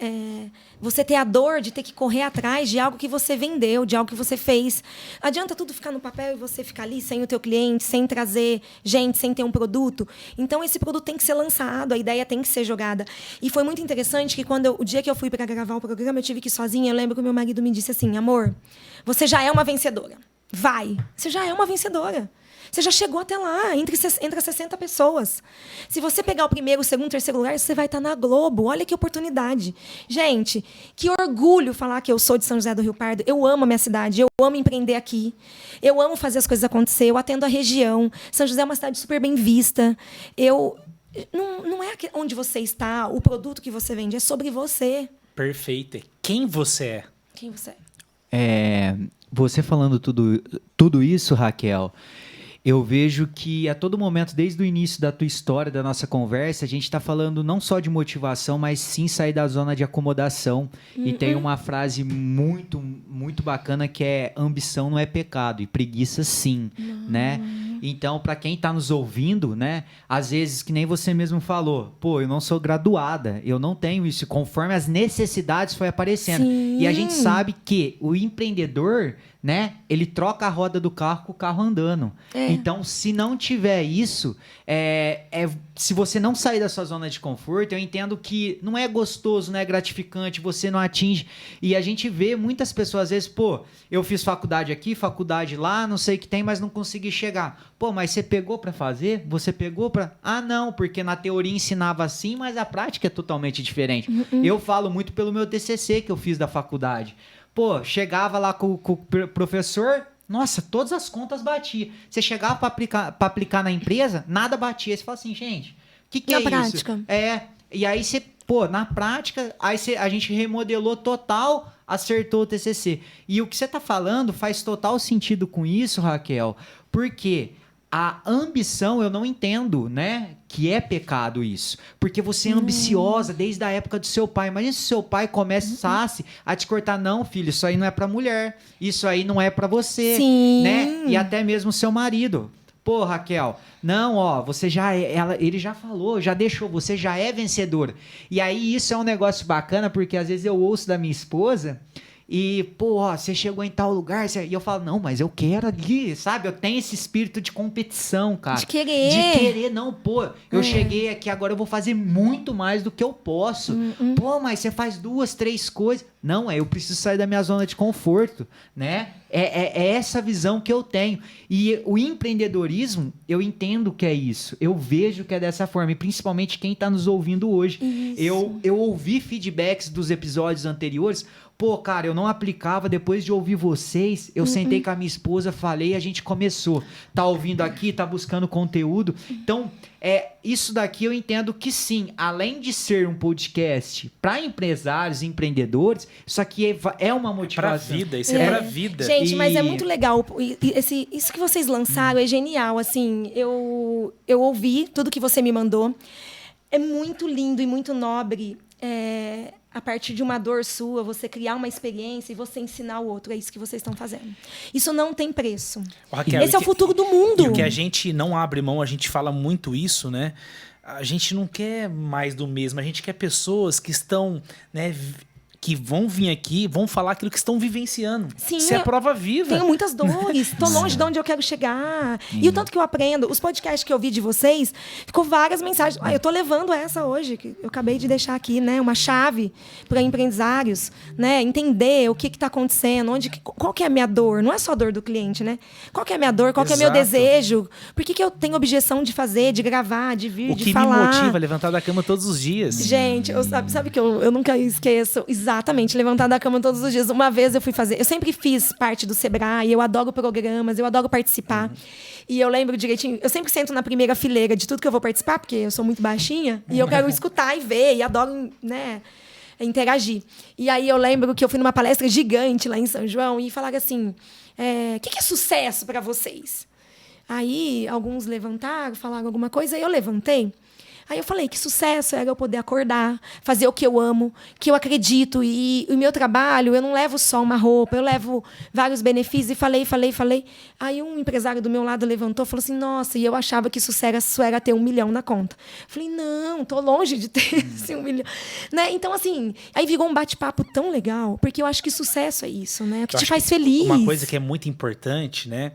Você ter a dor de ter que correr atrás de algo que você vendeu, de algo que você fez. Adianta tudo ficar no papel e você ficar ali sem o teu cliente, sem trazer gente, sem ter um produto. Então, esse produto tem que ser lançado, a ideia tem que ser jogada. E foi muito interessante que o dia que eu fui para gravar o programa, eu tive que ir sozinha. Eu lembro que o meu marido me disse assim, amor, você já é uma vencedora. Vai. Você já é uma vencedora. Você já chegou até lá, entre as 60 pessoas. Se você pegar o primeiro, o segundo, o terceiro lugar, você vai estar na Globo. Olha que oportunidade. Gente, que orgulho falar que eu sou de São José do Rio Pardo. Eu amo a minha cidade, eu amo empreender aqui. Eu amo fazer as coisas acontecer, eu atendo a região. São José é uma cidade super bem vista. Não é onde você está, o produto que você vende, é sobre você. Perfeito. É quem você é. Quem você é. Você falando tudo isso, Raquel, eu vejo que a todo momento, desde o início da tua história, da nossa conversa, a gente está falando não só de motivação, mas sim sair da zona de acomodação. E tem uma frase muito, muito bacana que é ambição não é pecado e preguiça sim, né? Então, para quem está nos ouvindo, né, às vezes, que nem você mesmo falou, eu não sou graduada, eu não tenho isso, conforme as necessidades foi aparecendo. Sim. E a gente sabe que o empreendedor né? Ele troca a roda do carro com o carro andando. Então, se não tiver isso, se você não sair da sua zona de conforto, eu entendo que não é gostoso, não é gratificante, você não atinge. E a gente vê muitas pessoas, às vezes, pô, eu fiz faculdade aqui, faculdade lá, não sei o que tem, mas não consegui chegar. Pô, mas você pegou para fazer? Você pegou para... Ah, não, porque na teoria ensinava assim, mas a prática é totalmente diferente. Eu falo muito pelo meu TCC que eu fiz da faculdade. Pô, chegava lá com o professor, nossa, todas as contas batia. Você chegava para aplicar na empresa, nada batia. Você fala assim, gente, o que é prática. isso? E aí você, pô, na prática, a gente remodelou total, acertou o TCC. E o que você tá falando faz total sentido com isso, Raquel, porque a ambição, eu não entendo, né? Que é pecado isso. Porque você é ambiciosa desde a época do seu pai. Imagina se seu pai começasse a te cortar. Não, filho, isso aí não é pra mulher. Isso aí não é pra você. Sim. Né? E até mesmo seu marido. Pô, Raquel, não, ó, você já ele já falou, já deixou, você já é vencedora. E aí isso é um negócio bacana, porque às vezes eu ouço da minha esposa... E, pô, ó, você chegou em tal lugar, e eu falo, não, mas eu quero ali, sabe? Eu tenho esse espírito de competição, cara. De querer. De querer, não, pô, eu cheguei aqui, agora eu vou fazer muito mais do que eu posso. Pô, mas você faz 2, 3 coisas. Não, eu preciso sair da minha zona de conforto, né? É essa visão que eu tenho. E o empreendedorismo, eu entendo que é isso. Eu vejo que é dessa forma. E principalmente quem está nos ouvindo hoje. Eu ouvi feedbacks dos episódios anteriores. Pô, cara, eu não aplicava. Depois de ouvir vocês, eu sentei com a minha esposa, falei, a gente começou. Tá ouvindo aqui, tá buscando conteúdo. Então, isso daqui eu entendo que sim, além de ser um podcast para empresários, empreendedores, isso aqui é uma motivação. Pra vida, isso é pra vida. Gente, mas é muito legal. Isso que vocês lançaram é genial. Assim, eu ouvi tudo que você me mandou. É muito lindo e muito nobre. A partir de uma dor sua, você criar uma experiência e você ensinar o outro. É isso que vocês estão fazendo. Isso não tem preço. Raquel, Esse é o futuro do mundo. E o que a gente não abre mão, a gente fala muito isso, né? A gente não quer mais do mesmo. A gente quer pessoas que estão, né, que vão vir aqui, vão falar aquilo que estão vivenciando. Sim, isso é prova viva. Tenho muitas dores, tô longe de onde eu quero chegar. E o tanto que eu aprendo, os podcasts que eu vi de vocês, ficou várias mensagens. Eu tô levando essa hoje, que eu acabei de deixar aqui, né? Uma chave para empresários, né? Entender o que está acontecendo, qual que é a minha dor. Não é só a dor do cliente, né? Qual que é a minha dor, qual que é o meu desejo. Por que eu tenho objeção de fazer, de gravar, de vir, de falar. O que me motiva a levantar da cama todos os dias. Gente, sabe que eu nunca esqueço exatamente, levantar da cama todos os dias. Uma vez eu fui fazer... Eu sempre fiz parte do Sebrae, eu adoro programas, eu adoro participar. E eu lembro direitinho... Eu sempre sento na primeira fileira de tudo que eu vou participar, porque eu sou muito baixinha, e eu quero escutar e ver, e adoro, né, interagir. E aí eu lembro que eu fui numa palestra gigante lá em São João, e falaram assim, o que é sucesso para vocês? Aí alguns levantaram, falaram alguma coisa, e eu levantei. Aí eu falei que sucesso era eu poder acordar, fazer o que eu amo, que eu acredito. E o meu trabalho, eu não levo só uma roupa, eu levo vários benefícios. E falei. Aí um empresário do meu lado levantou e falou assim, nossa, e eu achava que sucesso era ter 1 milhão na conta. Eu falei, não, tô longe de ter esse 1 milhão. Né? Então, assim, aí virou um bate-papo tão legal, porque eu acho que sucesso é isso, né? O que te faz feliz. Uma coisa que é muito importante, né?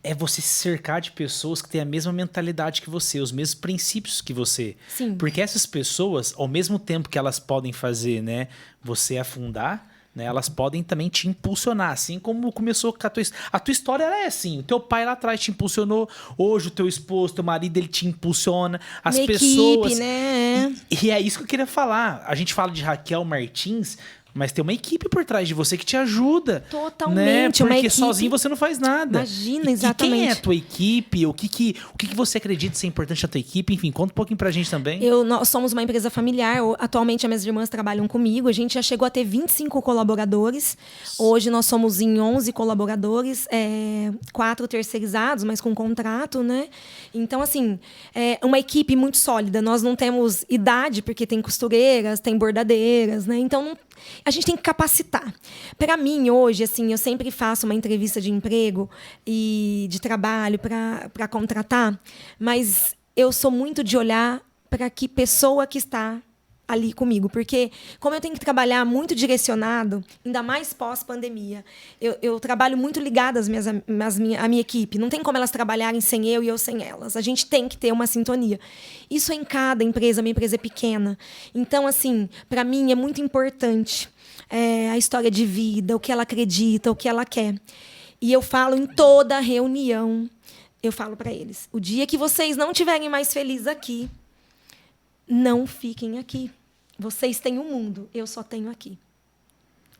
É você se cercar de pessoas que têm a mesma mentalidade que você, os mesmos princípios que você. Sim. Porque essas pessoas, ao mesmo tempo que elas podem fazer, né, você afundar, né, elas podem também te impulsionar, assim como começou com a tua história. Ela é assim, o teu pai lá atrás te impulsionou, hoje o teu esposo, teu marido, ele te impulsiona, as Minha pessoas... equipe, né? E é isso que eu queria falar. A gente fala de Raquel Martins, mas tem uma equipe por trás de você que te ajuda. Totalmente, né? uma Porque equipe... sozinho você não faz nada. Imagina, exatamente. E quem é a tua equipe? O que você acredita ser importante na tua equipe? Enfim, conta um pouquinho pra gente também. Nós somos uma empresa familiar. Atualmente, as minhas irmãs trabalham comigo. A gente já chegou a ter 25 colaboradores. Hoje, nós somos em 11 colaboradores, 4 terceirizados, mas com contrato, né? Então, assim, é uma equipe muito sólida. Nós não temos idade, porque tem costureiras, tem bordadeiras, né? Então, a gente tem que capacitar. Para mim, hoje, assim, eu sempre faço uma entrevista de emprego e de trabalho para contratar, mas eu sou muito de olhar para que pessoa que está ali comigo, porque como eu tenho que trabalhar muito direcionado, ainda mais pós-pandemia, eu trabalho muito ligada à minha equipe. Não tem como elas trabalharem sem eu e eu sem elas. A gente tem que ter uma sintonia. Isso é em cada empresa, minha empresa é pequena. Então, assim, para mim é muito importante a história de vida, o que ela acredita, o que ela quer. E eu falo em toda reunião, eu falo para eles, o dia que vocês não estiverem mais felizes aqui, não fiquem aqui. Vocês têm o mundo, eu só tenho aqui.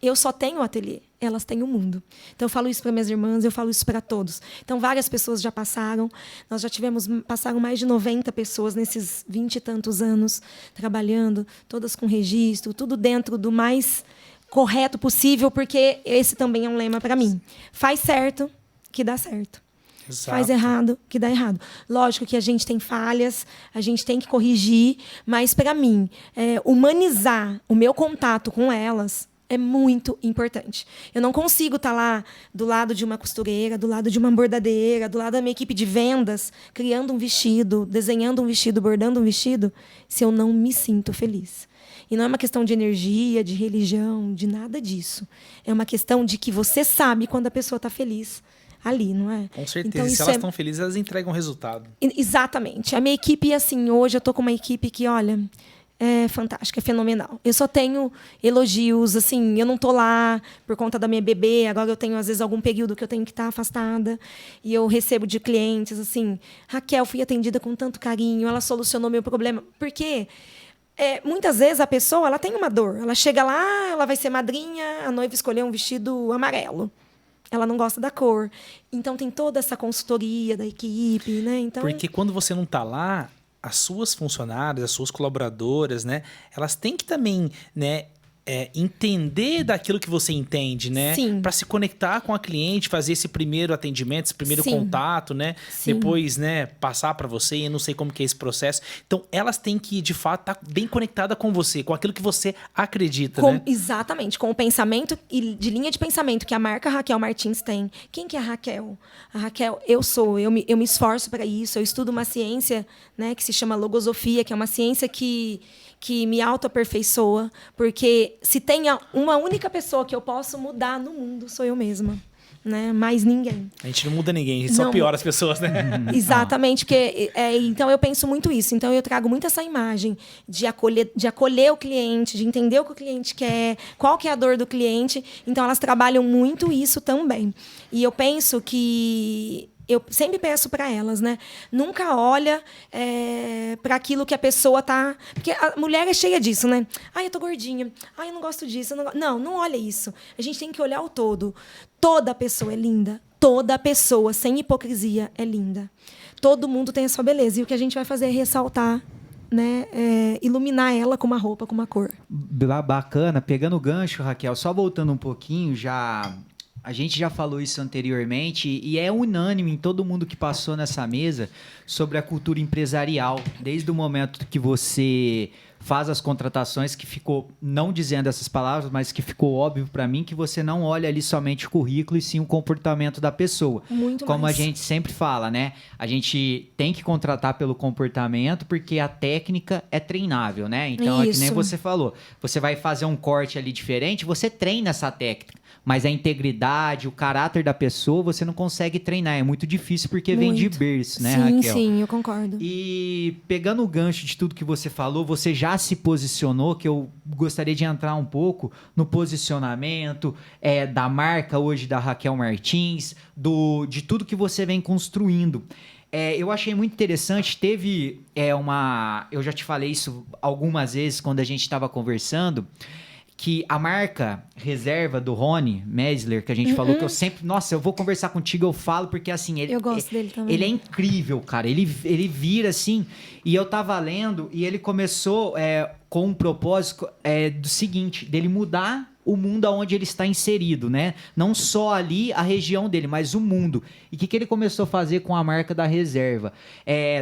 Eu só tenho o ateliê, elas têm o mundo. Então, eu falo isso para minhas irmãs, eu falo isso para todos. Então, várias pessoas já passaram. Nós já passaram mais de 90 pessoas nesses 20 e tantos anos trabalhando, todas com registro, tudo dentro do mais correto possível, porque esse também é um lema para mim. Faz certo, que dá certo. Exato. Faz errado, que dá errado. Lógico que a gente tem falhas, a gente tem que corrigir, mas, para mim, humanizar o meu contato com elas é muito importante. Eu não consigo estar lá do lado de uma costureira, do lado de uma bordadeira, do lado da minha equipe de vendas, criando um vestido, desenhando um vestido, bordando um vestido, se eu não me sinto feliz. E não é uma questão de energia, de religião, de nada disso. É uma questão de que você sabe quando a pessoa está feliz ali, não é? Com certeza. Então, se elas estão felizes, elas entregam resultado. Exatamente. A minha equipe, assim, hoje eu estou com uma equipe que, olha, é fantástica, é fenomenal. Eu só tenho elogios, assim, eu não estou lá por conta da minha bebê, agora eu tenho, às vezes, algum período que eu tenho que estar afastada, e eu recebo de clientes, assim, Raquel, fui atendida com tanto carinho, ela solucionou meu problema. Por quê? Muitas vezes a pessoa ela tem uma dor. Ela chega lá, ela vai ser madrinha, a noiva escolheu um vestido amarelo. Ela não gosta da cor. Então, tem toda essa consultoria da equipe, né? Então, porque quando você não está lá, as suas funcionárias, as suas colaboradoras, né? Elas têm que também, né? Entender daquilo que você entende, né? Sim. Para se conectar com a cliente, fazer esse primeiro atendimento, esse primeiro Sim. contato, né? Sim. Depois, né, passar para você, eu não sei como que é esse processo. Então, elas têm que, de fato, estar bem conectada com você, com aquilo que você acredita, né? Exatamente, com o pensamento e de linha de pensamento que a marca Raquel Martins tem. Quem que é a Raquel? A Raquel, eu me esforço para isso, eu estudo uma ciência, né, que se chama logosofia, que é uma ciência que me autoaperfeiçoa, porque se tem uma única pessoa que eu posso mudar no mundo, sou eu mesma. Né? Mais ninguém. A gente não muda ninguém, a gente só piora as pessoas, né? Exatamente, porque então eu penso muito isso. Então eu trago muito essa imagem de acolher o cliente, de entender o que o cliente quer, qual que é a dor do cliente. Então elas trabalham muito isso também. E eu penso que eu sempre peço para elas, né? Nunca olha para aquilo que a pessoa tá... Porque a mulher é cheia disso, né? Ai, eu tô gordinha. Ai, eu não gosto disso. Não olha isso. A gente tem que olhar o todo. Toda pessoa é linda. Toda pessoa, sem hipocrisia, é linda. Todo mundo tem a sua beleza. E o que a gente vai fazer é ressaltar, né? Iluminar ela com uma roupa, com uma cor. Bacana. Pegando o gancho, Raquel, só voltando um pouquinho, a gente já falou isso anteriormente e é unânime em todo mundo que passou nessa mesa sobre a cultura empresarial. Desde o momento que você faz as contratações, que ficou, não dizendo essas palavras, mas que ficou óbvio para mim que você não olha ali somente o currículo e sim o comportamento da pessoa. Muito Como mais. a gente sempre fala, né? A gente tem que contratar pelo comportamento porque a técnica é treinável, né? Então, é que nem Isso. você falou. Você vai fazer um corte ali diferente, você treina essa técnica. Mas a integridade, o caráter da pessoa, você não consegue treinar. É muito difícil porque vem de Muito. berço, né, Sim, Raquel? sim, eu concordo. E pegando o gancho de tudo que você falou, você já se posicionou, que eu gostaria de entrar um pouco no posicionamento da marca hoje da Raquel Martins, de tudo que você vem construindo. Eu achei muito interessante, teve eu já te falei isso algumas vezes quando a gente estava conversando, que a marca reserva do Rony Mesler, que a gente falou, que eu sempre... Nossa, eu vou conversar contigo, eu falo, porque assim... Eu gosto dele também. Ele é incrível, cara. Ele vira assim... E eu tava lendo e ele começou com um propósito do seguinte, dele mudar o mundo onde ele está inserido, né? Não só ali a região dele, mas o mundo. E o que ele começou a fazer com a marca da reserva?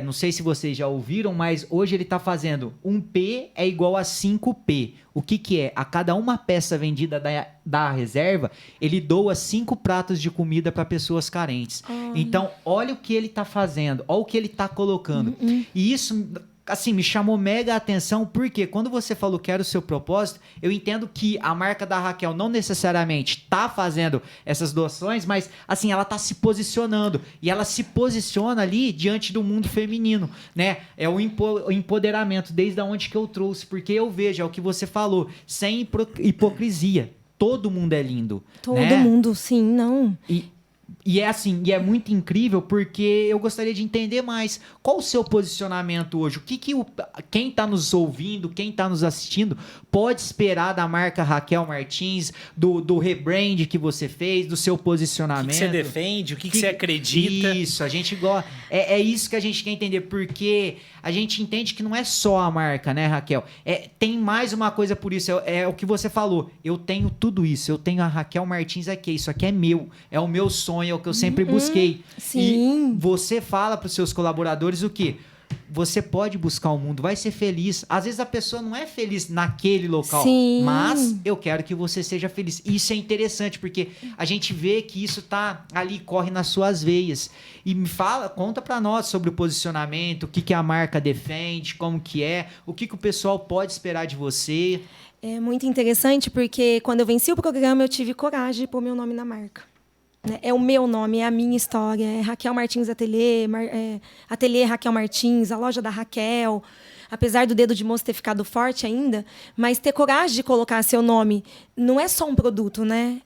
Não sei se vocês já ouviram, mas hoje ele está fazendo 1P é igual a 5P. O que é? A cada uma peça vendida da reserva, ele doa 5 pratos de comida para pessoas carentes. Então, olha o que ele está fazendo, olha o que ele está colocando. E isso assim, me chamou mega atenção, porque quando você falou que era o seu propósito, eu entendo que a marca da Raquel não necessariamente tá fazendo essas doações, mas, assim, ela tá se posicionando, e ela se posiciona ali diante do mundo feminino, né? É o empoderamento, desde onde que eu trouxe, porque eu vejo, é o que você falou, sem hipocrisia. Todo mundo é lindo. Todo né? mundo, sim, não. E é assim, e é muito incrível porque eu gostaria de entender mais qual o seu posicionamento hoje, quem está nos ouvindo, quem está nos assistindo pode esperar da marca Raquel Martins, do rebrand que você fez, do seu posicionamento. O que você defende, o que você acredita. Isso, a gente gosta. É isso que a gente quer entender, porque a gente entende que não é só a marca, né, Raquel? Tem mais uma coisa por isso, é o que você falou. Eu tenho tudo isso, eu tenho a Raquel Martins aqui, isso aqui é meu, é o meu sonho, é o que eu sempre busquei. Sim. E você fala para os seus colaboradores o quê? Você pode buscar o mundo, vai ser feliz. Às vezes a pessoa não é feliz naquele local, Sim. mas eu quero que você seja feliz. Isso é interessante, porque a gente vê que isso tá ali, corre nas suas veias. E conta para nós sobre o posicionamento, o que a marca defende, como que é, o que o pessoal pode esperar de você. É muito interessante porque quando eu venci o programa, eu tive coragem de pôr meu nome na marca. É o meu nome, é a minha história, é Raquel Martins Ateliê, Ateliê Raquel Martins, a loja da Raquel. Apesar do dedo de moço ter ficado forte ainda, mas ter coragem de colocar seu nome não é só um produto, né?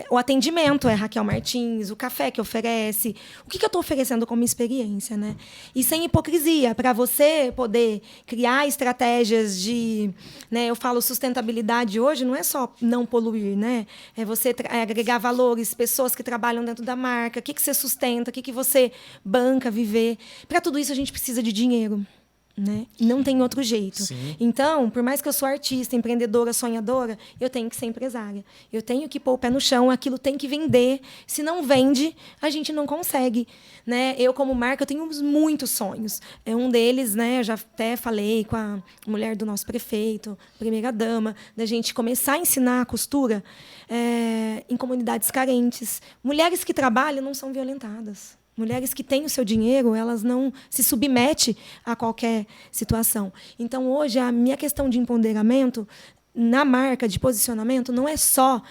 O atendimento é Raquel Martins, o café que oferece, o que eu estou oferecendo como experiência, né? E sem hipocrisia, para você poder criar estratégias de, né? Eu falo sustentabilidade hoje, não é só não poluir, né? É você agregar valores, pessoas que trabalham dentro da marca, o que você sustenta, o que você banca viver. Para tudo isso a gente precisa de dinheiro. Né? Não tem outro jeito. Sim. Então, por mais que eu sou artista, empreendedora, sonhadora, eu tenho que ser empresária. Eu tenho que pôr o pé no chão, aquilo tem que vender. Se não vende, a gente não consegue. Né? Eu, como marca, eu tenho muitos sonhos. Um deles, né, eu já até falei com a mulher do nosso prefeito, primeira-dama, da gente começar a ensinar a costura em comunidades carentes. Mulheres que trabalham não são violentadas. Mulheres que têm o seu dinheiro, elas não se submetem a qualquer situação. Então, hoje, a minha questão de empoderamento na marca, de posicionamento, não é só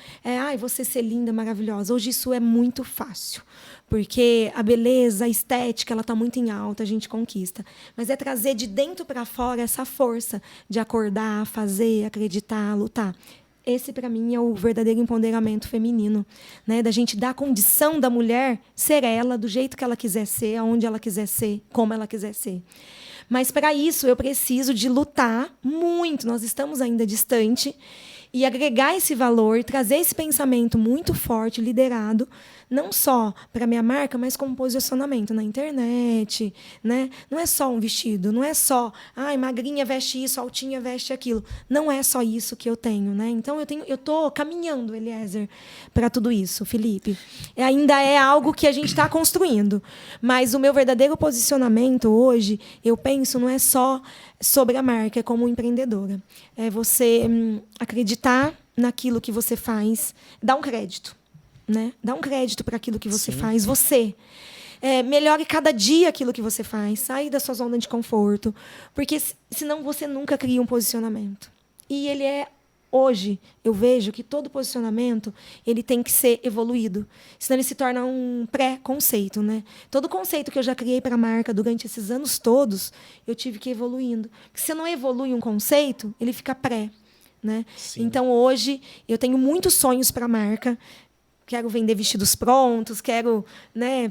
você ser linda, maravilhosa. Hoje isso é muito fácil, porque a beleza, a estética, ela está muito em alta, a gente conquista. Mas é trazer de dentro para fora essa força de acordar, fazer, acreditar, lutar. Esse, para mim, é o verdadeiro empoderamento feminino, né? Da gente dar a condição da mulher ser ela, do jeito que ela quiser ser, aonde ela quiser ser, como ela quiser ser. Mas, para isso, eu preciso de lutar muito. Nós estamos ainda distante. E agregar esse valor, trazer esse pensamento muito forte, liderado, não só para a minha marca, mas como posicionamento na internet. Né? Não é só um vestido, não é só magrinha veste isso, altinha veste aquilo. Não é só isso que eu tenho. Né? Então, eu estou caminhando, Eliezer, para tudo isso, Felipe. Ainda é algo que a gente está construindo. Mas o meu verdadeiro posicionamento hoje, eu penso, não é só sobre a marca, é como empreendedora. É você acreditar naquilo que você faz, dar um crédito. Né? Dá um crédito para aquilo que você faz. Você melhore cada dia aquilo que você faz. Saia da sua zona de conforto. Porque senão você nunca cria um posicionamento. E ele hoje, eu vejo que todo posicionamento ele tem que ser evoluído. Senão ele se torna um pré-conceito. Né? Todo conceito que eu já criei para a marca durante esses anos todos, eu tive que ir evoluindo. Porque se não evolui um conceito, ele fica pré. Né? Então, hoje, eu tenho muitos sonhos para a marca. Quero vender vestidos prontos, quero, né,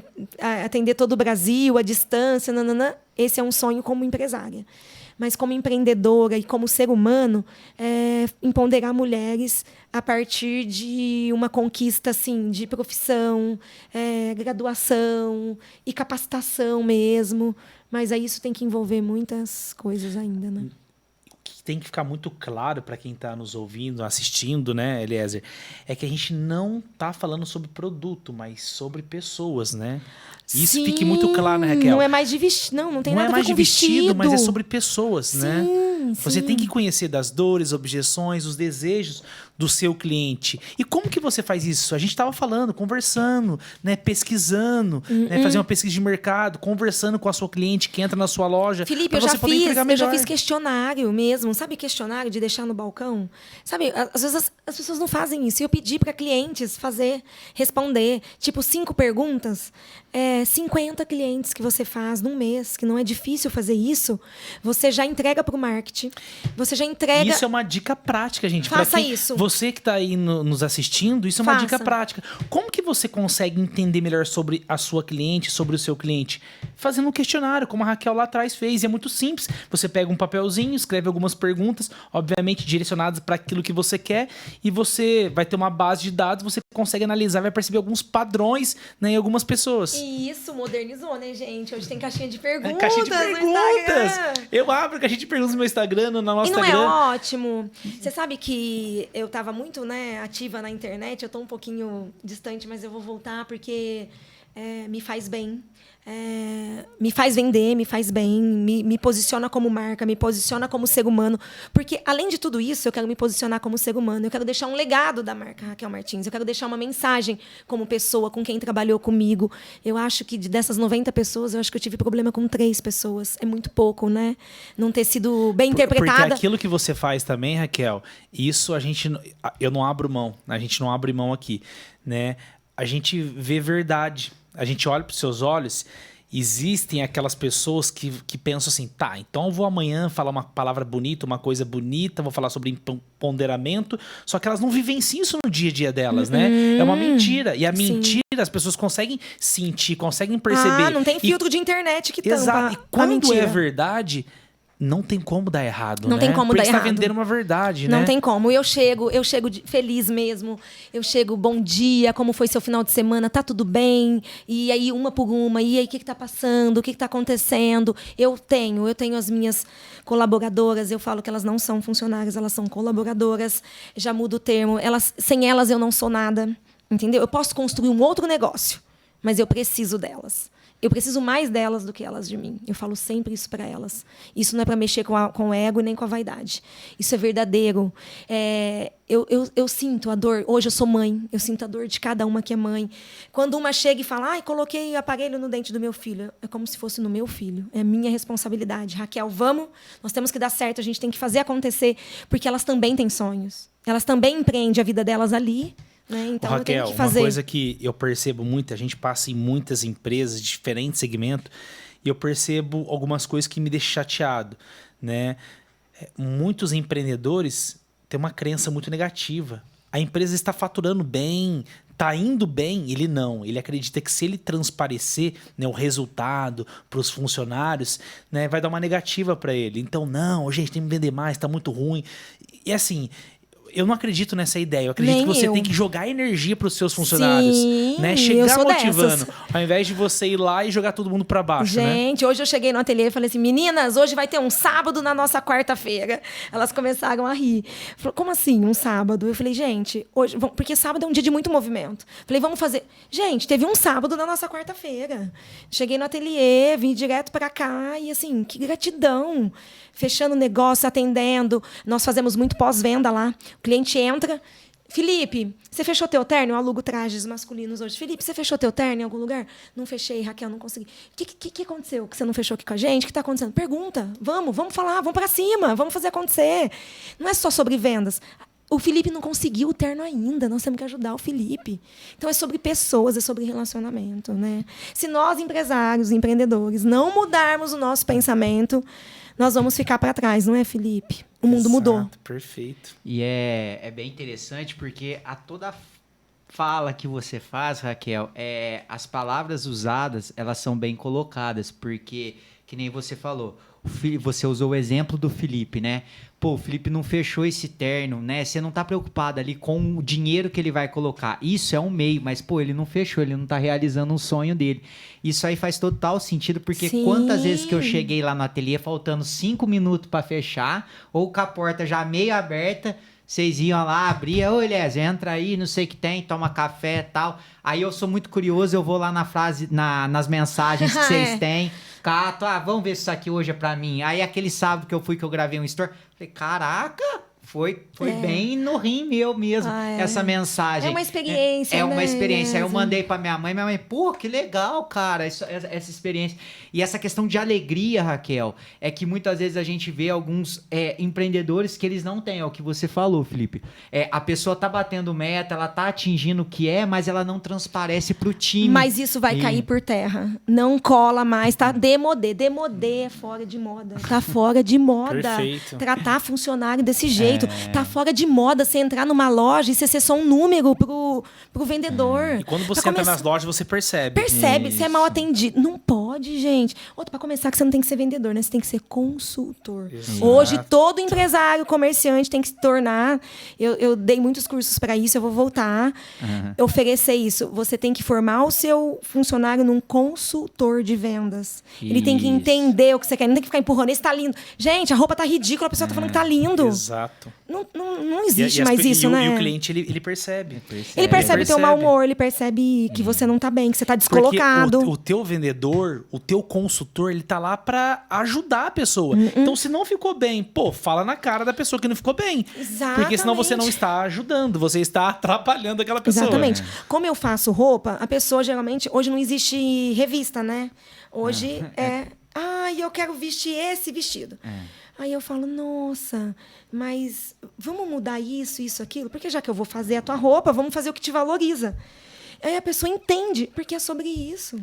atender todo o Brasil, à distância. Nananã. Esse é um sonho como empresária. Mas como empreendedora e como ser humano, empoderar mulheres a partir de uma conquista assim, de profissão, graduação e capacitação mesmo. Mas aí isso tem que envolver muitas coisas ainda, né? Tem que ficar muito claro para quem está nos ouvindo, assistindo, né, Eliezer? É que a gente não está falando sobre produto, mas sobre pessoas, né? Isso Sim, fique muito claro, né, Raquel? Não é mais de vestido, não tem nada a ver com vestido, vestido. mas é sobre pessoas, né? Sim, Você tem que conhecer das dores, objeções, os desejos do seu cliente. E como que você faz isso? A gente estava falando, conversando, né, pesquisando, né, fazer uma pesquisa de mercado, conversando com a sua cliente que entra na sua loja. Felipe, eu já fiz questionário mesmo, sabe questionário de deixar no balcão? Sabe, às vezes as pessoas não fazem isso. E eu pedi para clientes responder, tipo 5 perguntas, 50 clientes que você faz num mês, que não é difícil fazer isso, você já entrega para o marketing, você já entrega... Isso é uma dica prática, gente. Faça isso. Você que está aí nos assistindo, isso é uma dica prática. Como que você consegue entender melhor sobre a sua cliente, sobre o seu cliente? Fazendo um questionário, como a Raquel lá atrás fez. E é muito simples. Você pega um papelzinho, escreve algumas perguntas, obviamente direcionadas para aquilo que você quer, e você vai ter uma base de dados, você consegue analisar, vai perceber alguns padrões, né, em algumas pessoas. E isso modernizou, né, gente? Hoje tem caixinha de perguntas. Caixinha de perguntas! Eu abro caixinha de perguntas no meu Instagram, no nosso Instagram. E não é ótimo? Você sabe que eu estava muito, né, ativa na internet, eu estou um pouquinho distante, mas eu vou voltar porque me faz bem. Me faz vender, me faz bem, me posiciona como marca, me posiciona como ser humano. Porque, além de tudo isso, eu quero me posicionar como ser humano. Eu quero deixar um legado da marca Raquel Martins. Eu quero deixar uma mensagem como pessoa, com quem trabalhou comigo. Eu acho que dessas 90 pessoas, eu acho que eu tive problema com 3 pessoas. É muito pouco, né? Não ter sido bem interpretada. Porque aquilo que você faz também, Raquel, isso eu não abro mão. A gente não abre mão aqui, né? A gente vê verdade. A gente olha para os seus olhos, existem aquelas pessoas que pensam assim, tá, então eu vou amanhã falar uma palavra bonita, uma coisa bonita, vou falar sobre empoderamento, só que elas não vivenciam isso no dia a dia delas, né? É uma mentira. E a mentira, as pessoas conseguem sentir, conseguem perceber. Não tem filtro de internet que tampa. Exato. E quando é verdade... Não tem como dar errado, não tem como dar errado. Porque você tá vendendo uma verdade, né? Não tem como. Eu chego feliz mesmo. Eu chego, bom dia, como foi seu final de semana? Tá tudo bem? E aí, uma por uma. E aí, o que tá passando? O que tá acontecendo? Eu tenho as minhas colaboradoras. Eu falo que elas não são funcionárias, elas são colaboradoras. Já mudo o termo. Sem elas, eu não sou nada. Entendeu? Eu posso construir um outro negócio, mas eu preciso delas. Eu preciso mais delas do que elas de mim. Eu falo sempre isso para elas. Isso não é para mexer com o ego nem com a vaidade. Isso é verdadeiro. Eu sinto a dor. Hoje eu sou mãe. Eu sinto a dor de cada uma que é mãe. Quando uma chega e fala, coloquei aparelho no dente do meu filho. É como se fosse no meu filho. É minha responsabilidade. Raquel, vamos. Nós temos que dar certo. A gente tem que fazer acontecer. Porque elas também têm sonhos. Elas também empreendem a vida delas ali. Né? Então, Raquel, eu tenho que fazer. Uma coisa que eu percebo muito, a gente passa em muitas empresas de diferentes segmentos e eu percebo algumas coisas que me deixam chateado, né? Muitos empreendedores têm uma crença muito negativa. A empresa está faturando bem, está indo bem, ele não. Ele acredita que se ele transparecer, né, o resultado para os funcionários, né, vai dar uma negativa para ele. Então, não, gente, tem que vender mais, está muito ruim. E assim... Eu não acredito nessa ideia. Eu acredito que você tem que jogar energia para os seus funcionários. Sim, né? Chegar motivando. Ao invés de você ir lá e jogar todo mundo para baixo. Gente, hoje eu cheguei no ateliê e falei assim, meninas, hoje vai ter um sábado na nossa quarta-feira. Elas começaram a rir. Falei, como assim, um sábado? Eu falei, gente, hoje... Porque sábado é um dia de muito movimento. Falei, vamos fazer... Gente, teve um sábado na nossa quarta-feira. Cheguei no ateliê, vim direto para cá e assim, que gratidão. Fechando o negócio, atendendo. Nós fazemos muito pós-venda lá. O cliente entra. Felipe, você fechou teu terno? Eu alugo trajes masculinos hoje. Felipe, você fechou teu terno em algum lugar? Não fechei, Raquel, não consegui. O que aconteceu que você não fechou aqui com a gente? O que está acontecendo? Pergunta. Vamos falar, vamos para cima, vamos fazer acontecer. Não é só sobre vendas. O Felipe não conseguiu o terno ainda. Nós temos que ajudar o Felipe. Então, é sobre pessoas, é sobre relacionamento. Né? Se nós, empresários, empreendedores, não mudarmos o nosso pensamento... Nós vamos ficar para trás, não é, Felipe? O mundo mudou. Perfeito. E é bem interessante porque a toda fala que você faz, Raquel, as palavras usadas, elas são bem colocadas, porque, que nem você falou, você usou o exemplo do Felipe, né? Pô, o Felipe não fechou esse terno, né? Você não tá preocupado ali com o dinheiro que ele vai colocar. Isso é um meio, mas, pô, ele não fechou, ele não tá realizando um sonho dele. Isso aí faz total sentido, porque Sim. Quantas vezes que eu cheguei lá no ateliê faltando 5 minutos para fechar, ou com a porta já meio aberta, Vocês iam lá, abria, ô Elias, entra aí, não sei o que tem, toma café e tal. Aí eu sou muito curioso, eu vou lá nas mensagens que vocês têm. Cato, vamos ver se isso aqui hoje é pra mim. Aí aquele sábado que eu gravei um story, falei, caraca, foi bem no rim meu mesmo, essa mensagem. É uma experiência, É uma né, experiência. Aí eu Elias? mandei pra minha mãe, pô, que legal, cara, essa experiência. E essa questão de alegria, Raquel, é que muitas vezes a gente vê alguns empreendedores que eles não têm, é o que você falou, Felipe. A pessoa tá batendo meta, ela tá atingindo o que é, mas ela não transparece pro time. Mas isso vai cair por terra. Não cola mais, tá? Demodê. Demodê é fora de moda. Tá fora de moda. Perfeito. Tratar funcionário desse jeito. Tá fora de moda você entrar numa loja e você ser só um número pro vendedor. E quando você entra nas lojas, você percebe. Percebe, você é mal atendido. Não pode, gente. Outro, pra começar, que você não tem que ser vendedor, né? Você tem que ser consultor. Exato. Hoje, todo empresário, comerciante tem que se tornar... Eu dei muitos cursos para isso, eu vou voltar. Oferecer isso. Você tem que formar o seu funcionário num consultor de vendas. Ele tem que entender o que você quer. Não tem que ficar empurrando. Esse tá lindo. Gente, a roupa tá ridícula, a pessoa tá falando que tá lindo. Exato. Não existe mais isso, né? E o cliente, ele percebe. Ele percebe teu mau humor, ele percebe que você não tá bem, que você tá descolocado. Porque o teu vendedor, o teu consultor, ele tá lá pra ajudar a pessoa. Então, se não ficou bem, fala na cara da pessoa que não ficou bem. Exatamente. Porque senão você não está ajudando, você está atrapalhando aquela pessoa. Exatamente. Como eu faço roupa, a pessoa geralmente... Hoje não existe revista, né? Hoje eu quero vestir esse vestido. Aí eu falo, nossa, mas vamos mudar isso, aquilo? Porque já que eu vou fazer a tua roupa, vamos fazer o que te valoriza. Aí a pessoa entende, porque é sobre isso.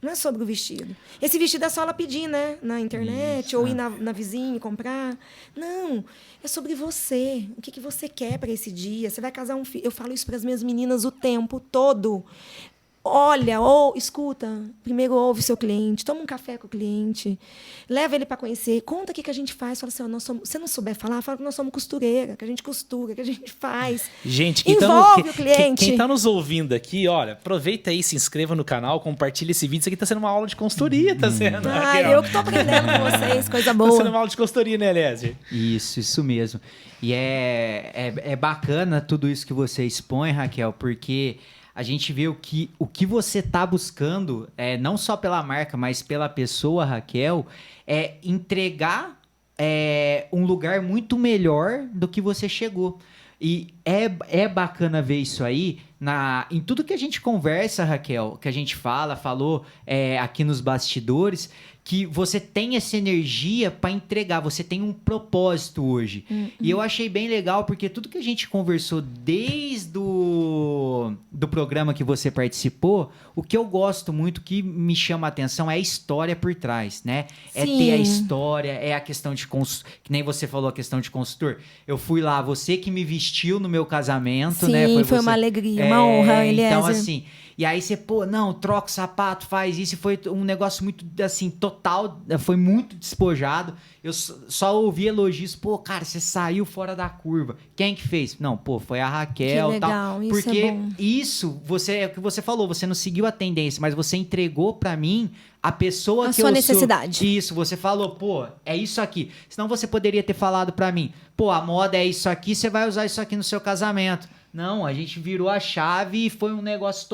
Não é sobre o vestido. Esse vestido é só ela pedir, né? Na internet, ou ir na vizinha e comprar. Não, é sobre você. O que você quer para esse dia? Você vai casar um filho. Eu falo isso para as minhas meninas o tempo todo. Olha, escuta, primeiro ouve o seu cliente, toma um café com o cliente, leva ele para conhecer, conta o que a gente faz, fala assim, se não souber falar, fala que nós somos costureira, que a gente costura, que a gente faz. Gente, envolve o cliente. Quem tá nos ouvindo aqui, olha, aproveita aí, se inscreva no canal, compartilha esse vídeo, isso aqui tá sendo uma aula de consultoria, tá sendo? Eu que tô aprendendo com vocês, coisa boa. Tá sendo uma aula de consultoria, né, Elias? Isso mesmo. E é bacana tudo isso que você expõe, Raquel, porque... a gente vê o que você está buscando, não só pela marca, mas pela pessoa, Raquel, é entregar um lugar muito melhor do que você chegou. E é bacana ver isso aí em tudo que a gente conversa, Raquel, que a gente falou aqui nos bastidores, que você tem essa energia para entregar, você tem um propósito hoje. E eu achei bem legal, porque tudo que a gente conversou desde do programa que você participou, o que eu gosto muito, que me chama a atenção, é a história por trás, né? Sim. É ter a história, é a questão de que nem você falou, a questão de consultor. Eu fui lá, você que me vestiu no meu casamento, sim, né? Foi uma alegria, uma honra, Eliezer. Então, assim... E aí você, troca o sapato, faz isso. E foi um negócio muito, assim, total. Foi muito despojado. Eu só ouvi elogios. Cara, você saiu fora da curva. Quem que fez? Não, foi a Raquel. Que legal, tal. isso porque é bom. isso, é o que você falou. Você não seguiu a tendência, mas você entregou pra mim a pessoa a que sua eu necessidade. sou. Isso, você falou, é isso aqui. Senão você poderia ter falado pra mim, a moda é isso aqui, você vai usar isso aqui no seu casamento. Não, a gente virou a chave e foi um negócio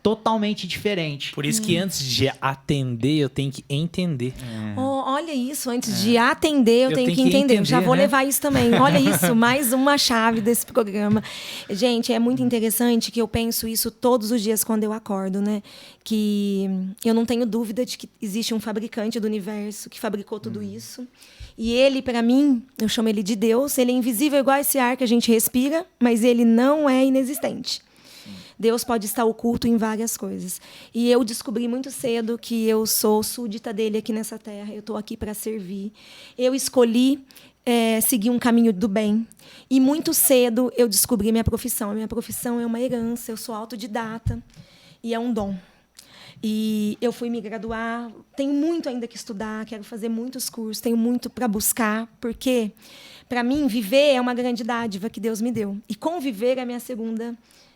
totalmente diferente. Por isso que antes de atender, eu tenho que entender. Olha isso, antes de atender, eu tenho que entender. Já vou levar isso também. Olha isso, mais uma chave desse programa. Gente, é muito interessante que eu penso isso todos os dias quando eu acordo, né? Que eu não tenho dúvida de que existe um fabricante do universo que fabricou tudo isso. E ele, para mim, eu chamo ele de Deus, ele é invisível igual esse ar que a gente respira, mas ele não é inexistente. Deus pode estar oculto em várias coisas. E eu descobri muito cedo que eu sou súdita dele aqui nessa terra. Eu estou aqui para servir. Eu escolhi seguir um caminho do bem. E muito cedo eu descobri minha profissão. A minha profissão é uma herança. Eu sou autodidata e é um dom. E eu fui me graduar. Tenho muito ainda que estudar. Quero fazer muitos cursos. Tenho muito para buscar. Porque, para mim, viver é uma grande dádiva que Deus me deu. E conviver é a minha segunda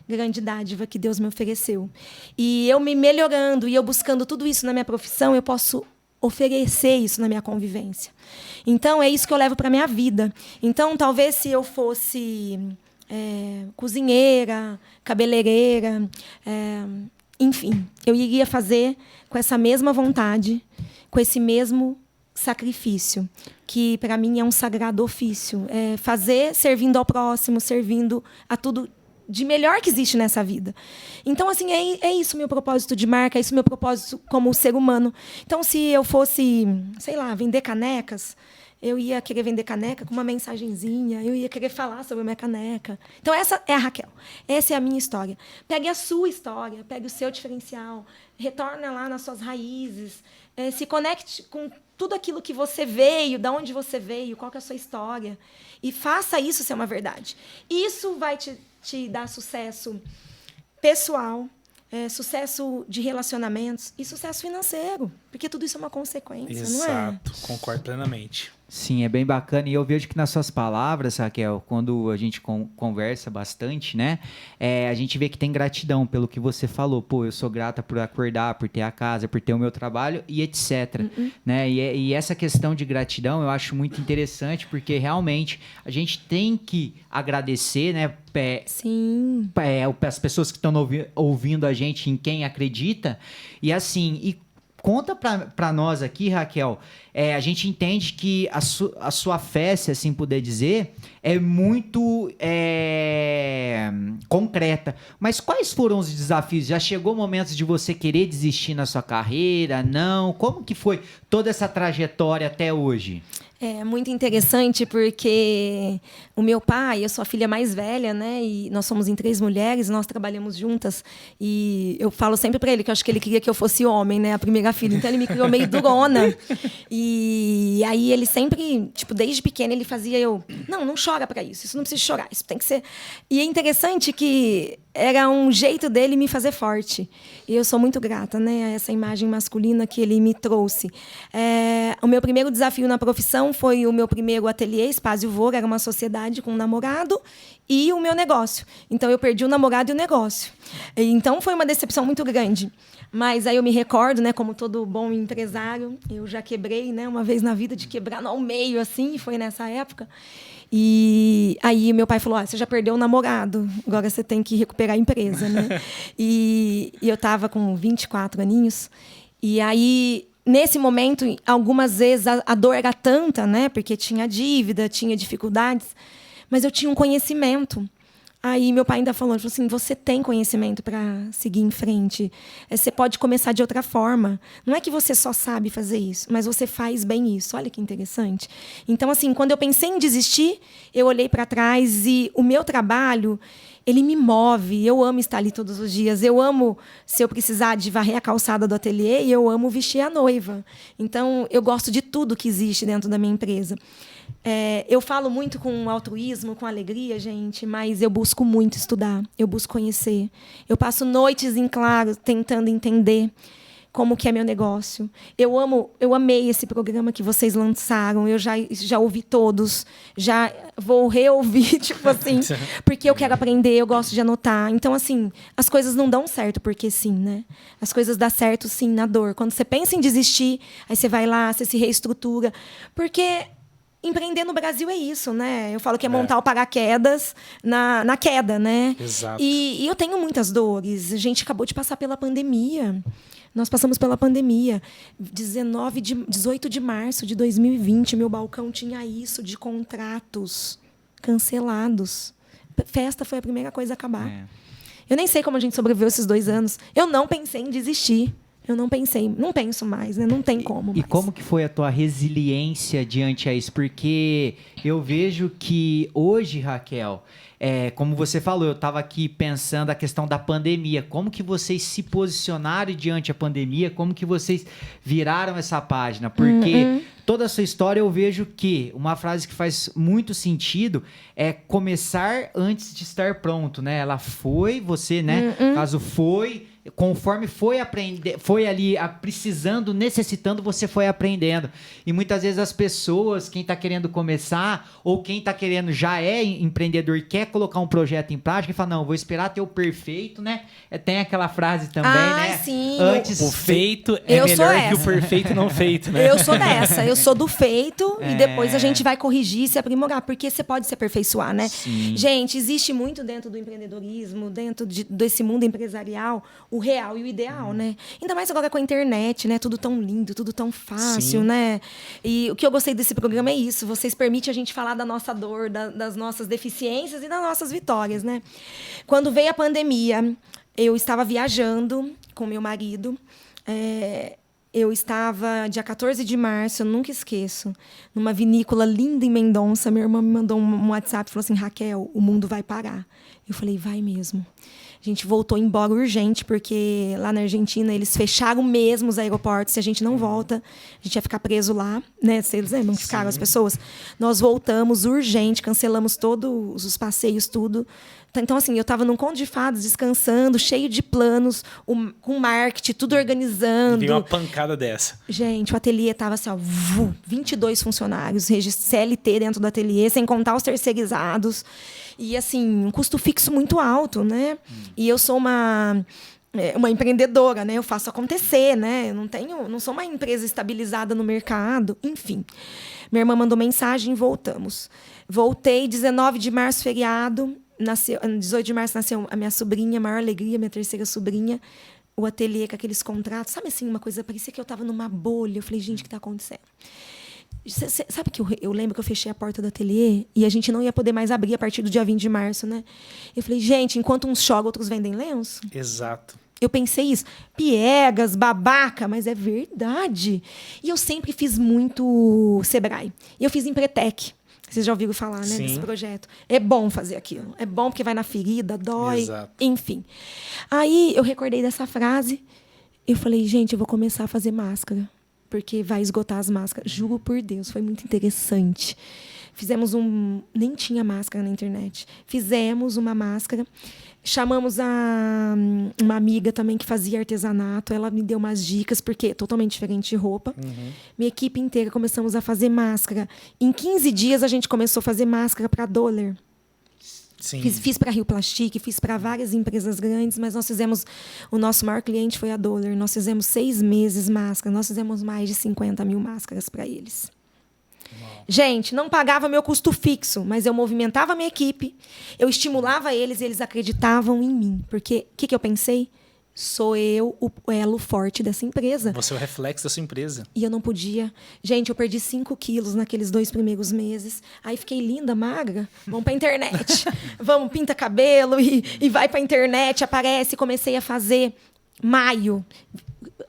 grande dádiva que Deus me ofereceu. E eu me melhorando e eu buscando tudo isso na minha profissão, eu posso oferecer isso na minha convivência. Então, é isso que eu levo para a minha vida. Então, talvez se eu fosse cozinheira, cabeleireira, enfim, eu iria fazer com essa mesma vontade, com esse mesmo sacrifício, que para mim é um sagrado ofício. É fazer servindo ao próximo, servindo a tudo de melhor que existe nessa vida. Então, assim, é isso meu propósito de marca, é isso meu propósito como ser humano. Então, se eu fosse, sei lá, vender canecas, eu ia querer vender caneca com uma mensagenzinha, eu ia querer falar sobre a minha caneca. Então, essa é a Raquel. Essa é a minha história. Pegue a sua história, pegue o seu diferencial, retorna lá nas suas raízes, se conecte com tudo aquilo que você veio, de onde você veio, qual que é a sua história, e faça isso ser uma verdade. Isso vai te dar sucesso pessoal, sucesso de relacionamentos e sucesso financeiro, porque tudo isso é uma consequência, não é? Exato, concordo plenamente. Sim, é bem bacana. E eu vejo que nas suas palavras, Raquel, quando a gente conversa bastante, né? A gente vê que tem gratidão pelo que você falou. Pô, eu sou grata por acordar, por ter a casa, por ter o meu trabalho e etc. Né? E essa questão de gratidão eu acho muito interessante, porque realmente a gente tem que agradecer, né? Sim. As pessoas que estão ouvindo a gente, em quem acredita. E assim, conta pra nós aqui, Raquel, a gente entende que a sua fé, se assim puder dizer, é muito concreta. Mas quais foram os desafios? Já chegou momentos de você querer desistir na sua carreira? Não? Como que foi toda essa trajetória até hoje? É muito interessante porque o meu pai, eu sou a filha mais velha, né? E nós somos em 3 mulheres, nós trabalhamos juntas. E eu falo sempre para ele que eu acho que ele queria que eu fosse homem, né? A primeira filha. Então ele me criou meio durona. E aí ele sempre, tipo, desde pequena ele fazia não chora para isso não precisa chorar, isso tem que ser. E é interessante que era um jeito dele me fazer forte. E eu sou muito grata, né, a essa imagem masculina que ele me trouxe. O meu primeiro desafio na profissão foi o meu primeiro ateliê, Spazio Vora, era uma sociedade com um namorado e o meu negócio. Então, eu perdi o namorado e o negócio. Então, foi uma decepção muito grande. Mas aí eu me recordo, né, como todo bom empresário, eu já quebrei, né, uma vez na vida, de quebrar no ao meio, assim, foi nessa época. E aí meu pai falou, você já perdeu o namorado, agora você tem que recuperar a empresa, né? E eu estava com 24 aninhos, e aí, nesse momento, algumas vezes a dor era tanta, né? Porque tinha dívida, tinha dificuldades, mas eu tinha um conhecimento. Aí meu pai ainda falou assim, você tem conhecimento para seguir em frente. Você pode começar de outra forma. Não é que você só sabe fazer isso, mas você faz bem isso. Olha que interessante. Então, assim, quando eu pensei em desistir, eu olhei para trás e o meu trabalho, ele me move. Eu amo estar ali todos os dias. Eu amo, se eu precisar, de varrer a calçada do ateliê, e eu amo vestir a noiva. Então, eu gosto de tudo que existe dentro da minha empresa. Eu falo muito com altruísmo, com alegria, gente, mas eu busco muito estudar, eu busco conhecer. Eu passo noites em claro tentando entender como que é meu negócio. Eu amei esse programa que vocês lançaram, eu já ouvi todos, já vou reouvir, tipo assim, porque eu quero aprender, eu gosto de anotar. Então, assim, as coisas não dão certo porque sim, né? As coisas dão certo, sim, na dor. Quando você pensa em desistir, aí você vai lá, você se reestrutura, porque empreender no Brasil é isso, né? Eu falo que é montar o paraquedas na queda, né? Exato. E eu tenho muitas dores. A gente acabou de passar pela pandemia. Nós passamos pela pandemia. 18 de março de 2020, meu balcão tinha isso de contratos cancelados. Festa foi a primeira coisa a acabar. Eu nem sei como a gente sobreviveu esses 2 anos. Eu não pensei em desistir. Eu não penso mais, né? Não tem como mais. E como que foi a tua resiliência diante a isso? Porque eu vejo que hoje, Raquel, como você falou, eu estava aqui pensando a questão da pandemia. Como que vocês se posicionaram diante da pandemia? Como que vocês viraram essa página? Porque toda a sua história eu vejo que uma frase que faz muito sentido é começar antes de estar pronto, né? Ela foi, você, né? Caso foi... conforme foi aprender, foi ali precisando, necessitando, você foi aprendendo. E muitas vezes as pessoas, quem está querendo começar ou quem está querendo já é empreendedor e quer colocar um projeto em prática e fala, não, vou esperar ter o perfeito, né? Tem aquela frase também, né? Sim. Antes O feito é Eu sou melhor que o essa. perfeito não feito, né? Eu sou dessa, eu sou do feito e depois a gente vai corrigir e se aprimorar, porque você pode se aperfeiçoar, né? Sim. Gente, existe muito dentro do empreendedorismo, dentro desse mundo empresarial, o real e o ideal, né? Ainda mais agora com a internet, né? Tudo tão lindo, tudo tão fácil, Sim. né? E o que eu gostei desse programa é isso, vocês permitem a gente falar da nossa dor, das nossas deficiências e das nossas vitórias, né? Quando veio a pandemia, eu estava viajando com meu marido, eu estava, dia 14 de março, eu nunca esqueço, numa vinícola linda em Mendonça. Minha irmã me mandou um WhatsApp e falou assim, Raquel, o mundo vai parar. Eu falei, vai mesmo. A gente voltou embora urgente, porque lá na Argentina eles fecharam mesmo os aeroportos. Se a gente não volta, a gente ia ficar preso lá, né? Vocês lembram que ficaram as pessoas? Nós voltamos urgente, cancelamos todos os passeios, tudo. Então, assim, eu estava num conto de fadas, descansando, cheio de planos, com marketing, tudo organizando. Veio uma pancada dessa. Gente, o ateliê estava assim, ó, 22 funcionários, CLT dentro do ateliê, sem contar os terceirizados. E, assim, um custo fixo muito alto, né? E eu sou uma empreendedora, né? Eu faço acontecer, né? Eu não sou uma empresa estabilizada no mercado, enfim. Minha irmã mandou mensagem e voltamos. Voltei, 19 de março, feriado. 18 de março nasceu a minha sobrinha, a maior alegria, minha terceira sobrinha. O ateliê com aqueles contratos. Sabe assim, uma coisa, parecia que eu estava numa bolha. Eu falei, gente, o que está acontecendo? Sabe que eu lembro que eu fechei a porta do ateliê e a gente não ia poder mais abrir a partir do dia 20 de março, né? Eu falei, gente, enquanto uns jogam, outros vendem lenço. Exato. Eu pensei isso. Piegas, babaca, mas é verdade. E eu sempre fiz muito Sebrae. E eu fiz Empretec. Vocês já ouviram falar, né, desse projeto? É bom fazer aquilo. É bom porque vai na ferida, dói. Exato. Enfim. Aí eu recordei dessa frase. Eu falei, gente, eu vou começar a fazer máscara. Porque vai esgotar as máscaras. Juro por Deus, foi muito interessante. Fizemos nem tinha máscara na internet. Fizemos uma máscara. Chamamos uma amiga também que fazia artesanato. Ela me deu umas dicas, porque é totalmente diferente de roupa. Minha equipe inteira começamos a fazer máscara. Em 15 dias, a gente começou a fazer máscara para dólar. Sim. Fiz para Rio Plastic, fiz para várias empresas grandes, mas nós fizemos... O nosso maior cliente foi a Dólar. Nós fizemos 6 meses máscara. Nós fizemos mais de 50 mil máscaras para eles. Gente, não pagava meu custo fixo, mas eu movimentava a minha equipe, eu estimulava eles e eles acreditavam em mim. Porque o que eu pensei? Sou eu o elo forte dessa empresa. Você é o reflexo da sua empresa. E eu não podia. Gente, eu perdi 5 quilos naqueles 2 primeiros meses. Aí fiquei linda, magra. Vamos pra internet. Vamos, pinta cabelo e vai pra internet, aparece. Comecei a fazer maio.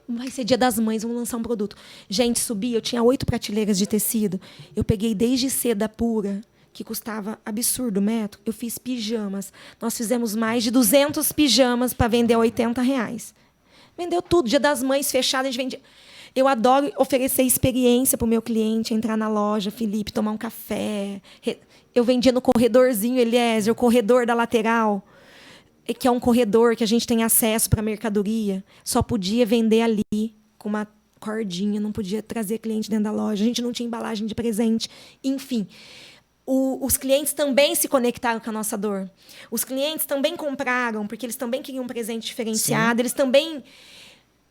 Vai ser Dia das Mães, vamos lançar um produto. Gente, subi, eu tinha 8 prateleiras de tecido. Eu peguei desde seda pura, que custava absurdo o metro. Eu fiz pijamas. Nós fizemos mais de 200 pijamas para vender a R$80. Vendeu tudo. Dia das Mães fechado, a gente vendia. Eu adoro oferecer experiência para o meu cliente, entrar na loja, Felipe, tomar um café. Eu vendia no corredorzinho, Eliezer, o corredor da lateral, que é um corredor que a gente tem acesso para mercadoria. Só podia vender ali com uma cordinha, não podia trazer cliente dentro da loja. A gente não tinha embalagem de presente. Enfim, os clientes também se conectaram com a nossa dor. Os clientes também compraram, porque eles também queriam um presente diferenciado. Sim. Eles também... O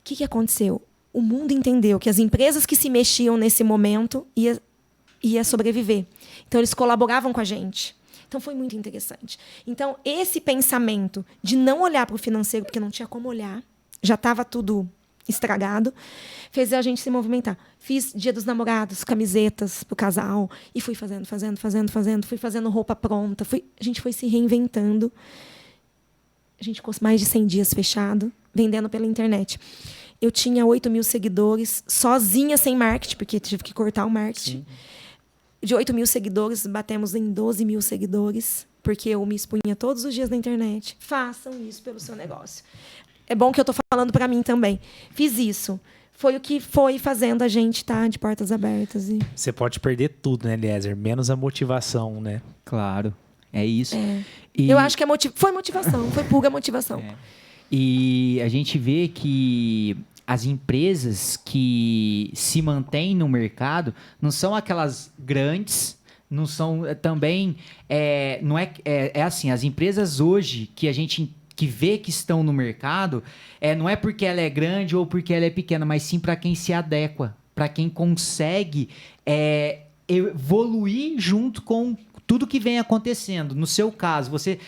que aconteceu? O mundo entendeu que as empresas que se mexiam nesse momento ia sobreviver. Então, eles colaboravam com a gente. Então, foi muito interessante. Então, esse pensamento de não olhar para o financeiro, porque não tinha como olhar, já estava tudo estragado, fez a gente se movimentar. Fiz Dia dos Namorados, camisetas para o casal, e fui fazendo. Fui fazendo roupa pronta. A gente foi se reinventando. A gente ficou mais de 100 dias fechado, vendendo pela internet. Eu tinha 8 mil seguidores, sozinha, sem marketing, porque tive que cortar o marketing. Sim. De 8 mil seguidores, batemos em 12 mil seguidores, porque eu me expunha todos os dias na internet. Façam isso pelo seu negócio. É bom que eu estou falando para mim também. Fiz isso. Foi o que foi fazendo a gente estar de portas abertas. Você pode perder tudo, né, Eliezer? Menos a motivação, né? Claro. É isso. Eu acho que foi motivação. Foi pura motivação. E a gente vê que as empresas que se mantêm no mercado não são aquelas grandes, não são também... não é assim, as empresas hoje que a gente que vê que estão no mercado, não é porque ela é grande ou porque ela é pequena, mas sim para quem se adequa, para quem consegue evoluir junto com tudo que vem acontecendo. No seu caso, você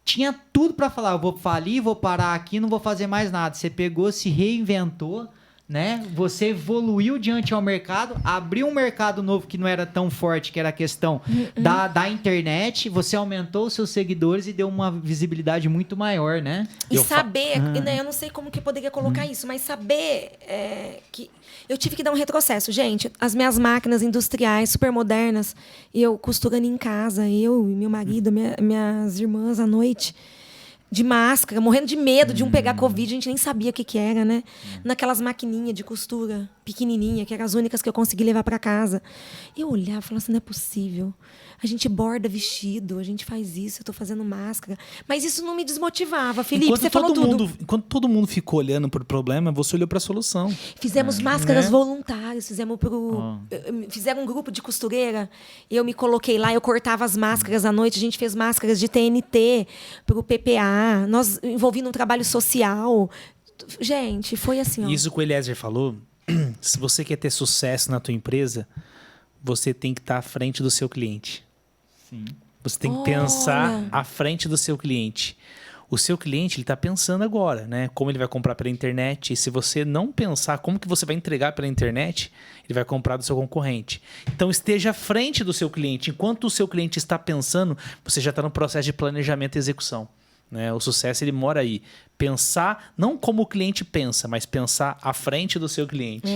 tinha tudo para falar, eu vou falir, vou parar aqui, não vou fazer mais nada. Você pegou, se reinventou, né? Você evoluiu diante ao mercado, abriu um mercado novo que não era tão forte, que era a questão da internet. Você aumentou os seus seguidores e deu uma visibilidade muito maior, né? E saber, né, eu não sei como que eu poderia colocar isso, mas saber que eu tive que dar um retrocesso. Gente, as minhas máquinas industriais super modernas, eu costurando em casa, eu e meu marido, minhas irmãs à noite, de máscara, morrendo de medo de um pegar Covid, a gente nem sabia o que era, né? Naquelas maquininhas de costura pequenininha, que eram as únicas que eu consegui levar para casa. Eu olhava e falava assim, não é possível. A gente borda vestido, a gente faz isso, eu tô fazendo máscara. Mas isso não me desmotivava. Felipe, você falou tudo. Enquanto todo mundo ficou olhando pro problema, você olhou pra solução. Fizemos máscaras voluntárias, fizeram um grupo de costureira, eu me coloquei lá, eu cortava as máscaras à noite, a gente fez máscaras de TNT pro PPA, nós envolvendo um trabalho social. Gente, foi assim, ó. Isso que o Eliezer falou, se você quer ter sucesso na tua empresa, você tem que estar à frente do seu cliente. Sim. Você tem que pensar à frente do seu cliente. O seu cliente, ele está pensando agora, né? Como ele vai comprar pela internet. E se você não pensar como que você vai entregar pela internet, ele vai comprar do seu concorrente. Então, esteja à frente do seu cliente. Enquanto o seu cliente está pensando, você já está no processo de planejamento e execução. Né? O sucesso, ele mora aí. Pensar, não como o cliente pensa, mas pensar à frente do seu cliente.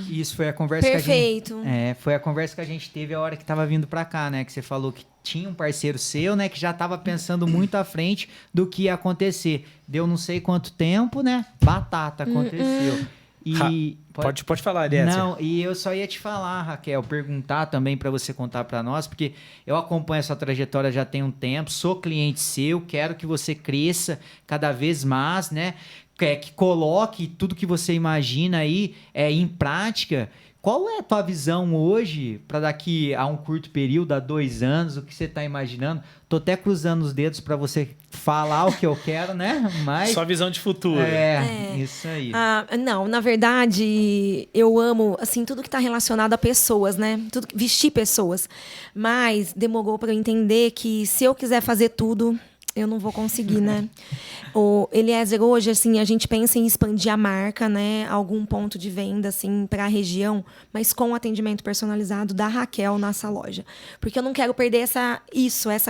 Isso foi a conversa Perfeito. que a gente... foi a conversa que a gente teve a hora que estava vindo para cá, né? Que você falou que tinha um parceiro seu, né? Que já estava pensando muito à frente do que ia acontecer. Deu não sei quanto tempo, né? Batata, aconteceu. E pode falar, Eliezer. Não, e eu só ia te falar, Raquel, perguntar também para você contar para nós, porque eu acompanho a sua trajetória já tem um tempo, sou cliente seu, quero que você cresça cada vez mais, né? Que coloque tudo que você imagina aí em prática. Qual é a tua visão hoje para daqui a um curto período, a 2 anos, o que você está imaginando? Tô até cruzando os dedos para você falar o que eu quero, né? Mas só visão de futuro. Isso aí. Não, na verdade, eu amo assim tudo que está relacionado a pessoas, né? Vestir pessoas. Mas demorou para eu entender que se eu quiser fazer tudo, eu não vou conseguir, né? O Eliezer, hoje, assim, a gente pensa em expandir a marca, né? Algum ponto de venda, assim, para a região, mas com o atendimento personalizado da Raquel nessa loja. Porque eu não quero perder essa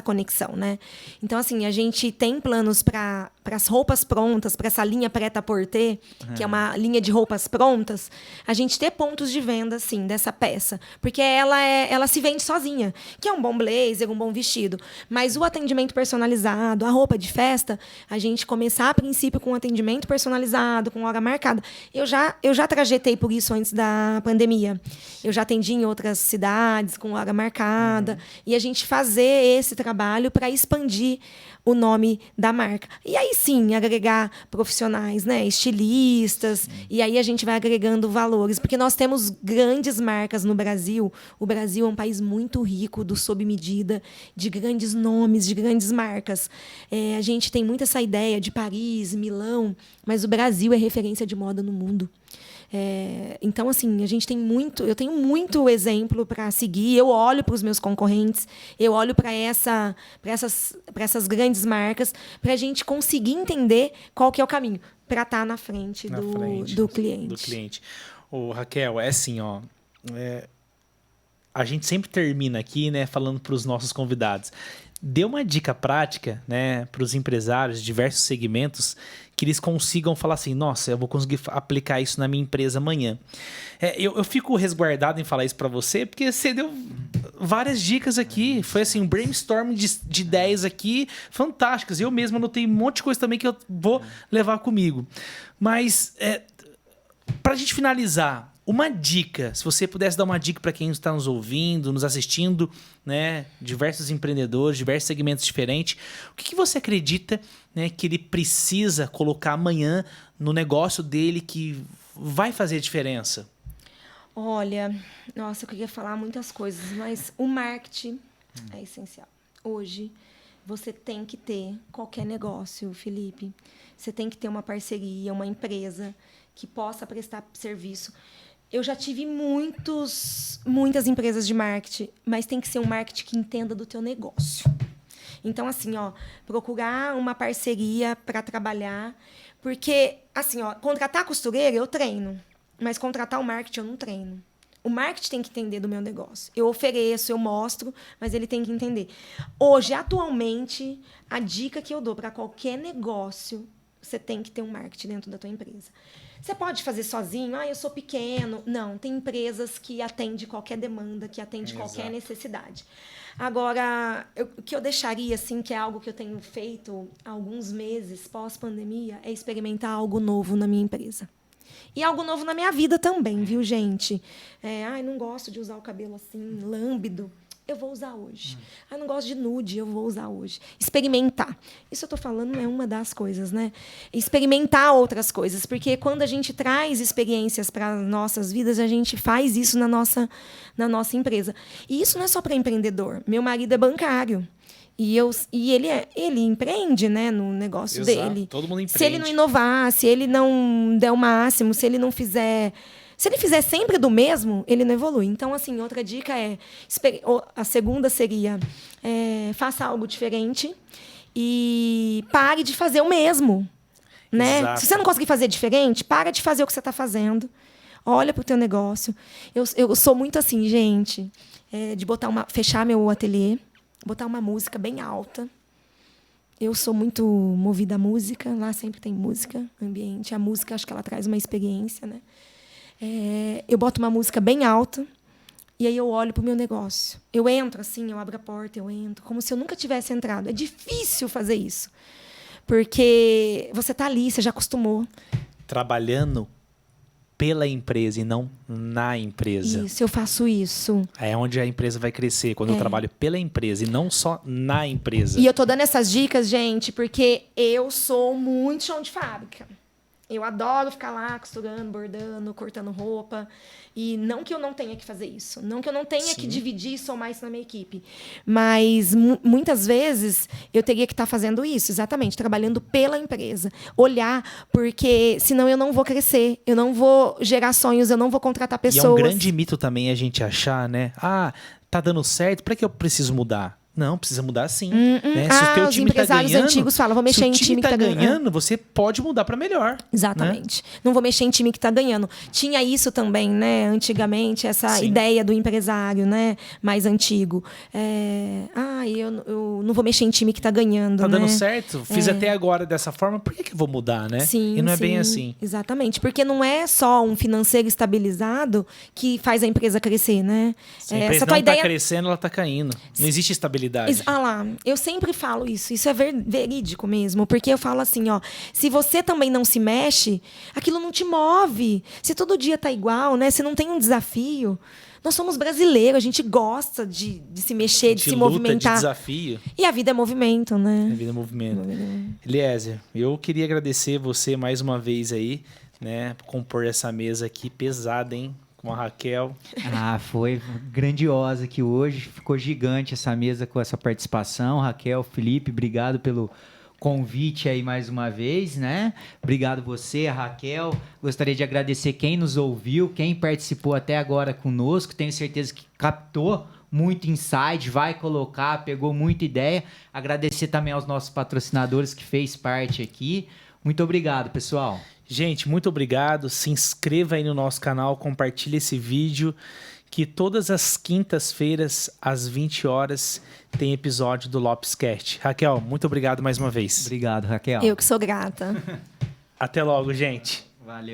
conexão, né? Então, assim, a gente tem planos para as roupas prontas, para essa linha prêt-à-porter, que é uma linha de roupas prontas, a gente ter pontos de venda, assim, dessa peça. Porque ela se vende sozinha, que é um bom blazer, um bom vestido. Mas o atendimento personalizado, a roupa de festa, a gente começar a princípio com um atendimento personalizado, com hora marcada. Eu já trajetei por isso antes da pandemia. Eu já atendi em outras cidades com hora marcada. E a gente fazer esse trabalho para expandir o nome da marca. E aí sim, agregar profissionais, né? Estilistas. E aí a gente vai agregando valores. Porque nós temos grandes marcas no Brasil. O Brasil é um país muito rico do sob medida, de grandes nomes, de grandes marcas. A gente tem muito essa ideia de Paris, Milão, mas o Brasil é referência de moda no mundo. Então, assim, eu tenho muito exemplo para seguir. Eu olho para os meus concorrentes, eu olho para essas grandes marcas, para a gente conseguir entender qual que é o caminho para estar na frente do cliente. Raquel, é assim, ó. A gente sempre termina aqui, né, falando para os nossos convidados. Dê uma dica prática, né, para os empresários de diversos segmentos que eles consigam falar assim, nossa, eu vou conseguir aplicar isso na minha empresa amanhã. Eu fico resguardado em falar isso para você, porque você deu várias dicas aqui. Foi assim, um brainstorm de ideias aqui fantásticas. Eu mesmo anotei um monte de coisa também que eu vou levar comigo. Mas, para a gente finalizar, Uma dica, se você pudesse dar uma dica para quem está nos ouvindo, nos assistindo, né? Diversos empreendedores, diversos segmentos diferentes. O que você acredita, né, que ele precisa colocar amanhã no negócio dele que vai fazer diferença? Olha, nossa, eu queria falar muitas coisas, mas o marketing é essencial. Hoje, você tem que ter qualquer negócio, Felipe. Você tem que ter uma parceria, uma empresa que possa prestar serviço. Eu já tive muitas empresas de marketing, mas tem que ser um marketing que entenda do teu negócio. Então, assim, procurar uma parceria para trabalhar, porque, assim, contratar costureira eu treino, mas contratar o marketing eu não treino. O marketing tem que entender do meu negócio. Eu ofereço, eu mostro, mas ele tem que entender. Hoje, atualmente, a dica que eu dou para qualquer negócio, você tem que ter um marketing dentro da tua empresa. Você pode fazer sozinho, eu sou pequeno. Não, tem empresas que atendem qualquer demanda, que atendem qualquer necessidade. Agora, o que eu deixaria, assim, que é algo que eu tenho feito há alguns meses, pós-pandemia, é experimentar algo novo na minha empresa. E algo novo na minha vida também, viu, gente? Não gosto de usar o cabelo assim, lâmbido. Eu vou usar hoje. Não gosto de nude, eu vou usar hoje. Experimentar. Isso eu estou falando é uma das coisas, né? Experimentar outras coisas. Porque quando a gente traz experiências para nossas vidas, a gente faz isso na nossa empresa. E isso não é só para empreendedor. Meu marido é bancário. E ele empreende, né, no negócio dele. Todo mundo empreende. Se ele não inovar, se ele não der o máximo, se ele fizer sempre do mesmo, ele não evolui. Então, assim, outra dica a segunda seria, faça algo diferente e pare de fazer o mesmo. Né? Exato. Se você não conseguir fazer diferente, para de fazer o que você está fazendo. Olha para o teu negócio. Eu sou muito assim, gente, de fechar meu ateliê, botar uma música bem alta. Eu sou muito movida à música. Lá sempre tem música, ambiente. A música, acho que ela traz uma experiência, né? Eu boto uma música bem alta e aí eu olho para o meu negócio. Eu entro assim, eu abro a porta, eu entro, como se eu nunca tivesse entrado. É difícil fazer isso, porque você está ali, você já acostumou. Trabalhando pela empresa e não na empresa. Isso, eu faço isso. É onde a empresa vai crescer, quando eu trabalho pela empresa e não só na empresa. E eu tô dando essas dicas, gente, porque eu sou muito chão de fábrica. Eu adoro ficar lá costurando, bordando, cortando roupa. E não que eu não tenha que fazer isso. Não que eu não tenha que dividir e somar isso na minha equipe. Mas muitas vezes eu teria que estar fazendo isso, exatamente, trabalhando pela empresa. Olhar, porque senão eu não vou crescer, eu não vou gerar sonhos, eu não vou contratar pessoas. E é um grande mito também a gente achar, né? Tá dando certo, para que eu preciso mudar? Não, precisa mudar sim. Né? Se o teu os time empresários tá ganhando, antigos falam, vou mexer em time que tá ganhando. Você pode mudar para melhor. Exatamente. Né? Não vou mexer em time que está ganhando. Tinha isso também, né? Antigamente, essa ideia do empresário, né? Mais antigo. Eu não vou mexer em time que está ganhando. Tá né? dando certo? Fiz até agora dessa forma, por que eu vou mudar, né? Sim, e não é bem assim. Exatamente. Porque não é só um financeiro estabilizado que faz a empresa crescer, né? Se a empresa não está crescendo, ela está caindo. Não existe estabilidade. Eu sempre falo isso. Isso é verídico mesmo. Porque eu falo assim, se você também não se mexe, aquilo não te move. Se todo dia tá igual, né? Se não tem um desafio. Nós somos brasileiros, a gente gosta de se mexer, de se movimentar. De desafio. E a vida é movimento, né? A vida é movimento. Eliezer, eu queria agradecer você mais uma vez aí, né? Por compor essa mesa aqui pesada, hein? Com a Raquel. Foi grandiosa aqui hoje. Ficou gigante essa mesa com essa participação. Raquel, Felipe, obrigado pelo convite aí mais uma vez, né? Obrigado você, Raquel. Gostaria de agradecer quem nos ouviu, quem participou até agora conosco. Tenho certeza que captou muito insight, vai colocar, pegou muita ideia. Agradecer também aos nossos patrocinadores que fez parte aqui. Muito obrigado, pessoal. Gente, muito obrigado. Se inscreva aí no nosso canal, compartilhe esse vídeo, que todas as quintas-feiras, às 20 horas, tem episódio do Lopescast. Raquel, muito obrigado mais uma vez. Obrigado, Raquel. Eu que sou grata. Até logo, gente. Valeu.